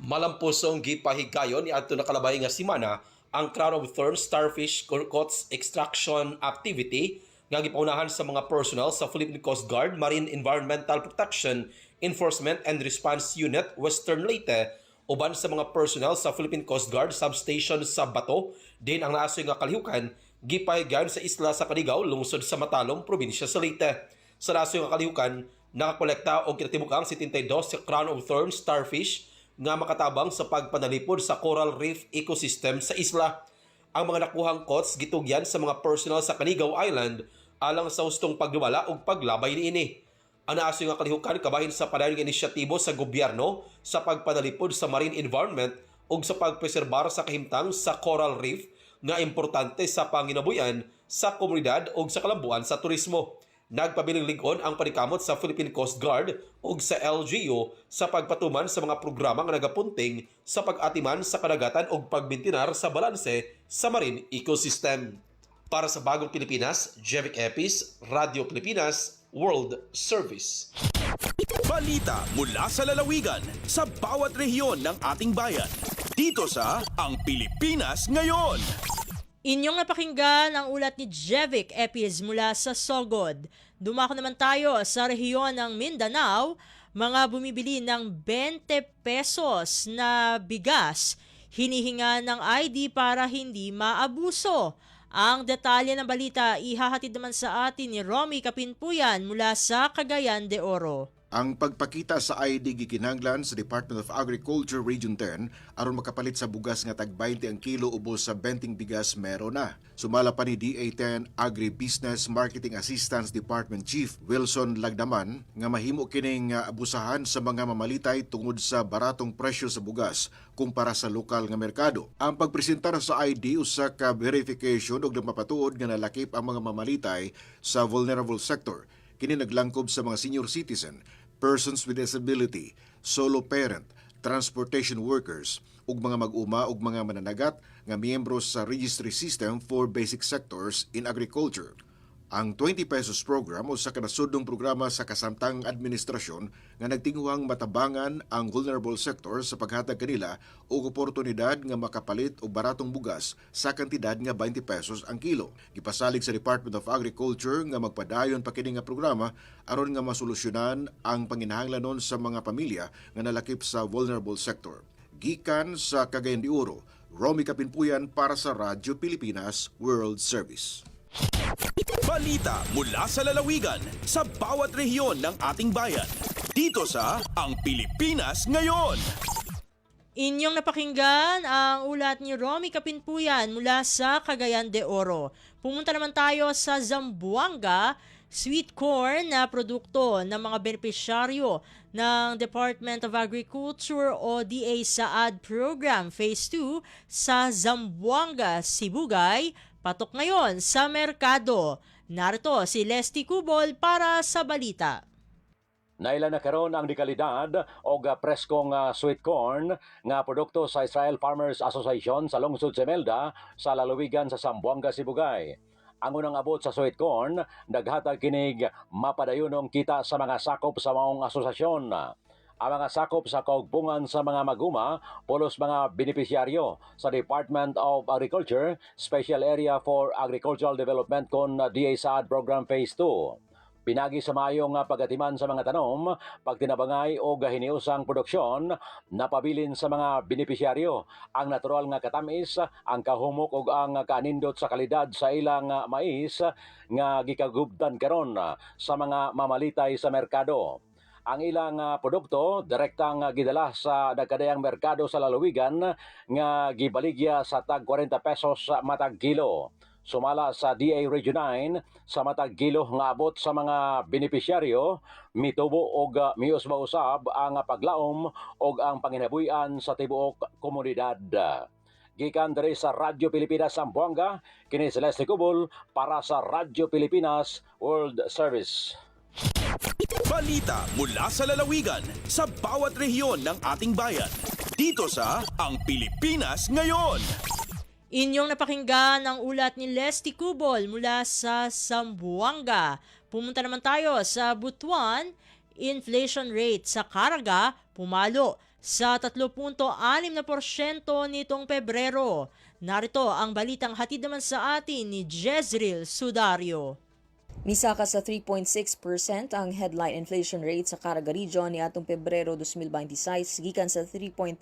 Malampusong gipahigayon ni adto nakalabay nga semana ang Crown of Thorns starfish coats extraction activity nga gipaunahan sa mga personnel sa Philippine Coast Guard Marine Environmental Protection Enforcement and Response Unit Western Leyte uban sa mga personnel sa Philippine Coast Guard substation sa Bato din ang naasoy nga kalihukan gipahigayon sa isla sa Canigao lungsod sa Matalom probinsya sa Leyte. Sa naasoy nga kalihukan nakakolekta og kinatibuk-ang 72 sa Crown of Thorns starfish nga makatabang sa pagpanalipod sa coral reef ecosystem sa isla. Ang mga nakuhang coats gitugyan sa mga personnel sa Canigao Island alang sa hustong pagduwala o paglabay niini. Ang naasoy nga kalihukan kabahin sa padayon nga inisyatibo sa gobyerno sa pagpanalipod sa marine environment ug sa pagpreserbar sa kahimtang sa coral reef nga importante sa panginabuyan sa komunidad ug sa kalambuan sa turismo. Nagpabiling lig-on ang panikamot sa Philippine Coast Guard ug sa LGU sa pagpatuman sa mga programa nga nagapunting sa pag-atiman sa kadagatan ug pagbintinar sa balanse sa marine ecosystem. Para sa Bagong Pilipinas, Jevic Epis, Radio Pilipinas, World Service. Balita mula sa lalawigan sa bawat rehiyon ng ating bayan. Dito sa Ang Pilipinas Ngayon. Inyong napakinggan ang ulat ni Jevic Epiz mula sa Sogod. Dumako naman tayo sa rehiyon ng Mindanao. Mga bumibili ng 20 pesos na bigas, hinihinga ng ID para hindi maabuso. Ang detalye ng balita ihahatid naman sa atin ni Romy Kapinpuyan mula sa Cagayan de Oro. Ang pagpakita sa ID gikinahanglan sa Department of Agriculture Region 10 aron makapalit sa bugas nga tag 20 ang kilo ubos sa 20 bigas meron na. Sumala pa ni DA10 Agribusiness Marketing Assistance Department Chief Wilson Lagdaman nga mahimo kining abusahan sa mga mamalitay tungod sa baratong presyo sa bugas kumpara sa lokal nga merkado. Ang pagpresentar sa ID usa ka verification ug nagmapatuod nga nalakip ang mga mamalitay sa vulnerable sector. Kini naglangkob sa mga senior citizen, persons with disability, solo parent, transportation workers, ug mga mag-uma ug mga mananagat nga miyembro sa Registry System for Basic Sectors in Agriculture. Ang 20 pesos program o sa kanasudong programa sa kasamtang administrasyon nga nagtinguhang matabangan ang vulnerable sector sa paghatag kanila og oportunidad nga makapalit og baratong bugas sa kantidad nga 20 pesos ang kilo. Gipasalig sa Department of Agriculture nga magpadayon pa kini nga programa aron nga masolusyonan ang panginahanglanon sa mga pamilya nga nalakip sa vulnerable sector. Gikan sa Cagayan de Oro, Romy Kapinpuyan para sa Radyo Pilipinas World Service. Balita mula sa lalawigan sa bawat rehiyon ng ating bayan. Dito sa Ang Pilipinas Ngayon. Inyong napakinggan ang ulat ni Romy Kapinpuyan mula sa Cagayan de Oro. Pumunta naman tayo sa Zamboanga. Sweet corn na produkto ng mga benepisyaryo ng Department of Agriculture o DA Saad Program Phase 2 sa Zamboanga, Sibugay, patok ngayon sa merkado. Narito si Lesty Cubol para sa balita. Naila na karon ang dekalidad o preskong sweet corn nga produkto sa Israel Farmers Association sa lungsod Semelda sa lalawigan sa Zamboanga, Sibugay. Ang unang abot sa sweet corn, naghatag kinig mapadayunong kita sa mga sakop sa maong asosasyon. ang mga sakop sa kaugbungan sa mga maguma pulos mga benepisyaryo sa Department of Agriculture Special Area for Agricultural Development kon DA-SAD Program Phase 2. Pinagi sa mayong pagatiman sa mga tanom, pagtinabangay o gahiniusang produksyon, napabilin sa mga benepisyaryo ang natural nga katamis, ang kahumok o ang kanindot sa kalidad sa ilang mais nga gikagubdan karon sa mga mamalitay sa merkado. Ang ilang produkto direktang gidala sa nagkadayang merkado sa lalawigan nga gibaligya sa tag 40 pesos matag kilo. Sumala sa DA Region 9 sa matag kilo nga abot sa mga benepisyaryo, mitubo og miusba usab ang paglaom og ang panginabuhian sa tibuok komunidad. Gikan diri sa Radyo Pilipinas Zamboanga, kini si Leslie Cubol para sa Radyo Pilipinas World Service. Balita mula sa lalawigan sa bawat rehiyon ng ating bayan. Dito sa Ang Pilipinas Ngayon. Inyong napakinggan ang ulat ni Leslie Cubol mula sa Zamboanga. Pumunta naman tayo sa Butuan. Inflation rate sa Caraga pumalo sa 3.6% nitong Pebrero. Narito ang balitang hatid naman sa atin ni Jezreel Sudario. Misaka sa 3.6% ang headline inflation rate sa Caraga Region ni atong Pebrero 2026 gikan sa 3.3%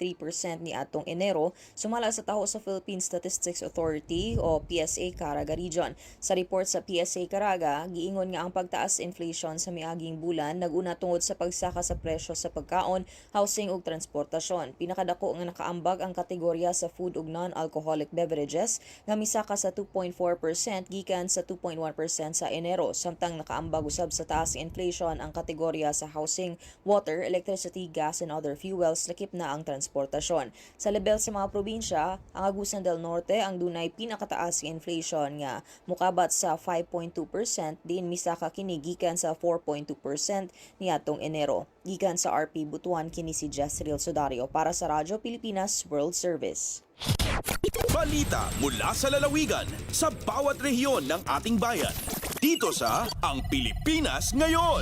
ni atong Enero sumala sa taho sa Philippine Statistics Authority o PSA Caraga Region. Sa report sa PSA Caraga, giingon nga ang pagtaas inflation sa miaging bulan naguna tungod sa pagsaka sa presyo sa pagkaon, housing ug transportasyon. Pinakadako nga nakaambag ang kategorya sa food ug non-alcoholic beverages nga misaka sa 2.4% gikan sa 2.1% sa Enero. Samtang nakaambag usab sa taas inflation ang kategorya sa housing, water, electricity, gas and other fuels, lakip na ang transportasyon. Sa level sa mga probinsya, ang Agusan del Norte ang dunay pinakataas nga inflation nga mukabat sa 5.2%, din misaka kini gikan sa 4.2% ni atong Enero. Gikan sa RP Butuan kini si Jezreel Sudario para sa Radyo Pilipinas World Service. Balita mula sa lalawigan sa bawat rehiyon ng ating bayan. Dito sa Ang Pilipinas Ngayon.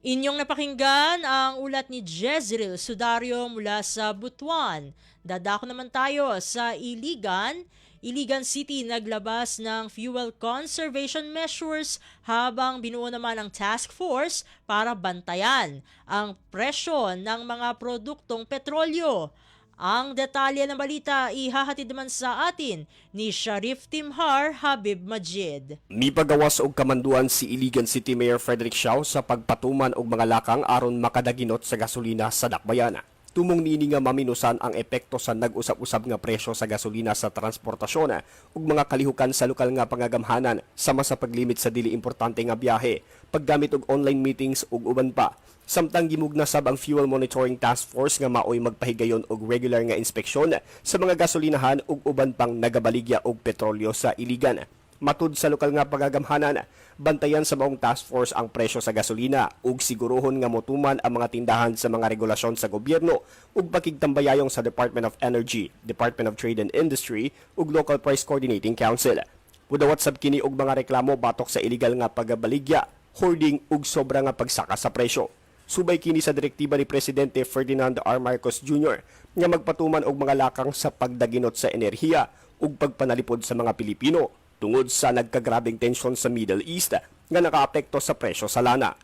Inyong napakinggan ang ulat ni Jezreel Sudario mula sa Butuan. Dadako naman tayo sa Iligan. Iligan City naglabas ng fuel conservation measures habang binuo naman ang task force para bantayan ang presyo ng mga produktong petrolyo. Ang detalye ng balita ihahatid naman sa atin ni Sharif Timhar Habib Majid. Mipagawas og kamanduan si Iligan City Mayor Frederick Siao sa pagpatuman og mga lakang aron makadaginot sa gasolina sa dakbayan. Tumong niini nga maminusan ang epekto sa nag-usab-usab nga presyo sa gasolina sa transportasyon ug mga kalihukan sa lokal nga pangagamhanan sama sa paglimit sa dili importante nga biyahe, paggamit og online meetings ug uban pa. Samtang gimugna sab ang Fuel Monitoring Task Force nga maoy magpahigayon og regular nga inspeksyon sa mga gasolinahan ug uban pang nagabaligya og petrolyo sa Iligan. Matud sa lokal nga pagagamhanan, bantayan sa maong task force ang presyo sa gasolina ug siguruhon nga motuman ang mga tindahan sa mga regulasyon sa gobyerno ug pakigtambayayong sa Department of Energy, Department of Trade and Industry ug Local Price Coordinating Council. Pudawat sab kini og mga reklamo batok sa illegal nga pagabaligya, hoarding ug sobra nga pagsaka sa presyo. Subay kini sa direktiba ni Presidente Ferdinand R. Marcos Jr. nga magpatuman og mga lakang sa pagdaginot sa enerhiya ug pagpanalipod sa mga Pilipino tungod sa nagkagrabing tensyon sa Middle East nga nakaapekto sa presyo sa lana.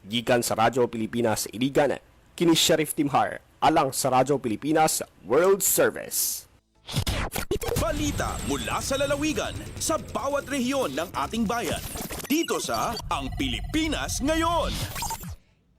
Gikan sa Radyo Pilipinas Iligan, kini Sharif Timhar alang sa Radyo Pilipinas World Service. Balita mula sa lalawigan sa bawat rehiyon ng ating bayan. Dito sa Ang Pilipinas Ngayon.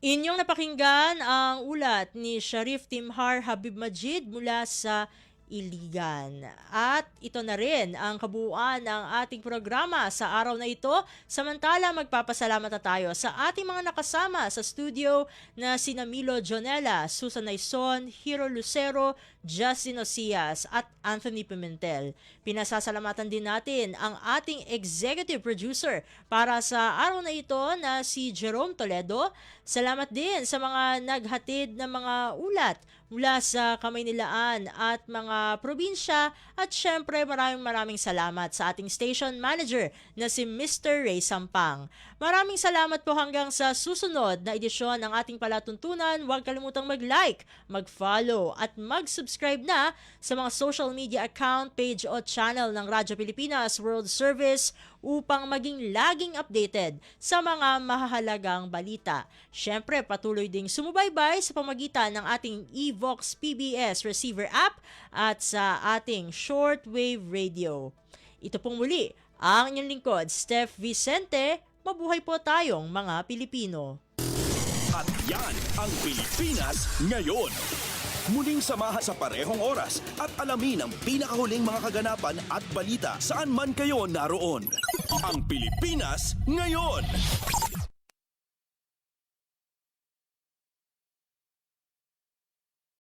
Inyong napakinggan ang ulat ni Sharif Timhar Habib Majid mula sa Iligan. At ito na rin ang kabuuan ng ating programa sa araw na ito. Samantala, magpapasalamat na tayo sa ating mga nakasama sa studio na sina Milo Jonella, Susan Naison, Hiro Lucero, Justin Ocias at Anthony Pimentel. Pinasasalamatan din natin ang ating executive producer para sa araw na ito na si Jerome Toledo, Salamat din sa mga naghatid ng mga ulat mula sa Kamaynilaan at mga probinsya at syempre maraming salamat sa ating station manager na si Mr. Ray Sampang. Maraming salamat po hanggang sa susunod na edisyon ng ating palatuntunan. Huwag kalimutang mag-like, mag-follow at mag-subscribe na sa mga social media account, page o channel ng Radyo Pilipinas World Service upang maging laging updated sa mga mahahalagang balita. Syempre, patuloy ding sumubaybay sa pamagitan ng ating Evox PBS receiver app at sa ating shortwave radio. Ito pong muli ang inyong lingkod, Steph Vicente. Mabuhay po tayong mga Pilipino. At yan ang Pilipinas ngayon. Muling samahan sa parehong oras at alamin ang pinakahuling mga kaganapan at balita saan man kayo naroon. Ang Pilipinas ngayon.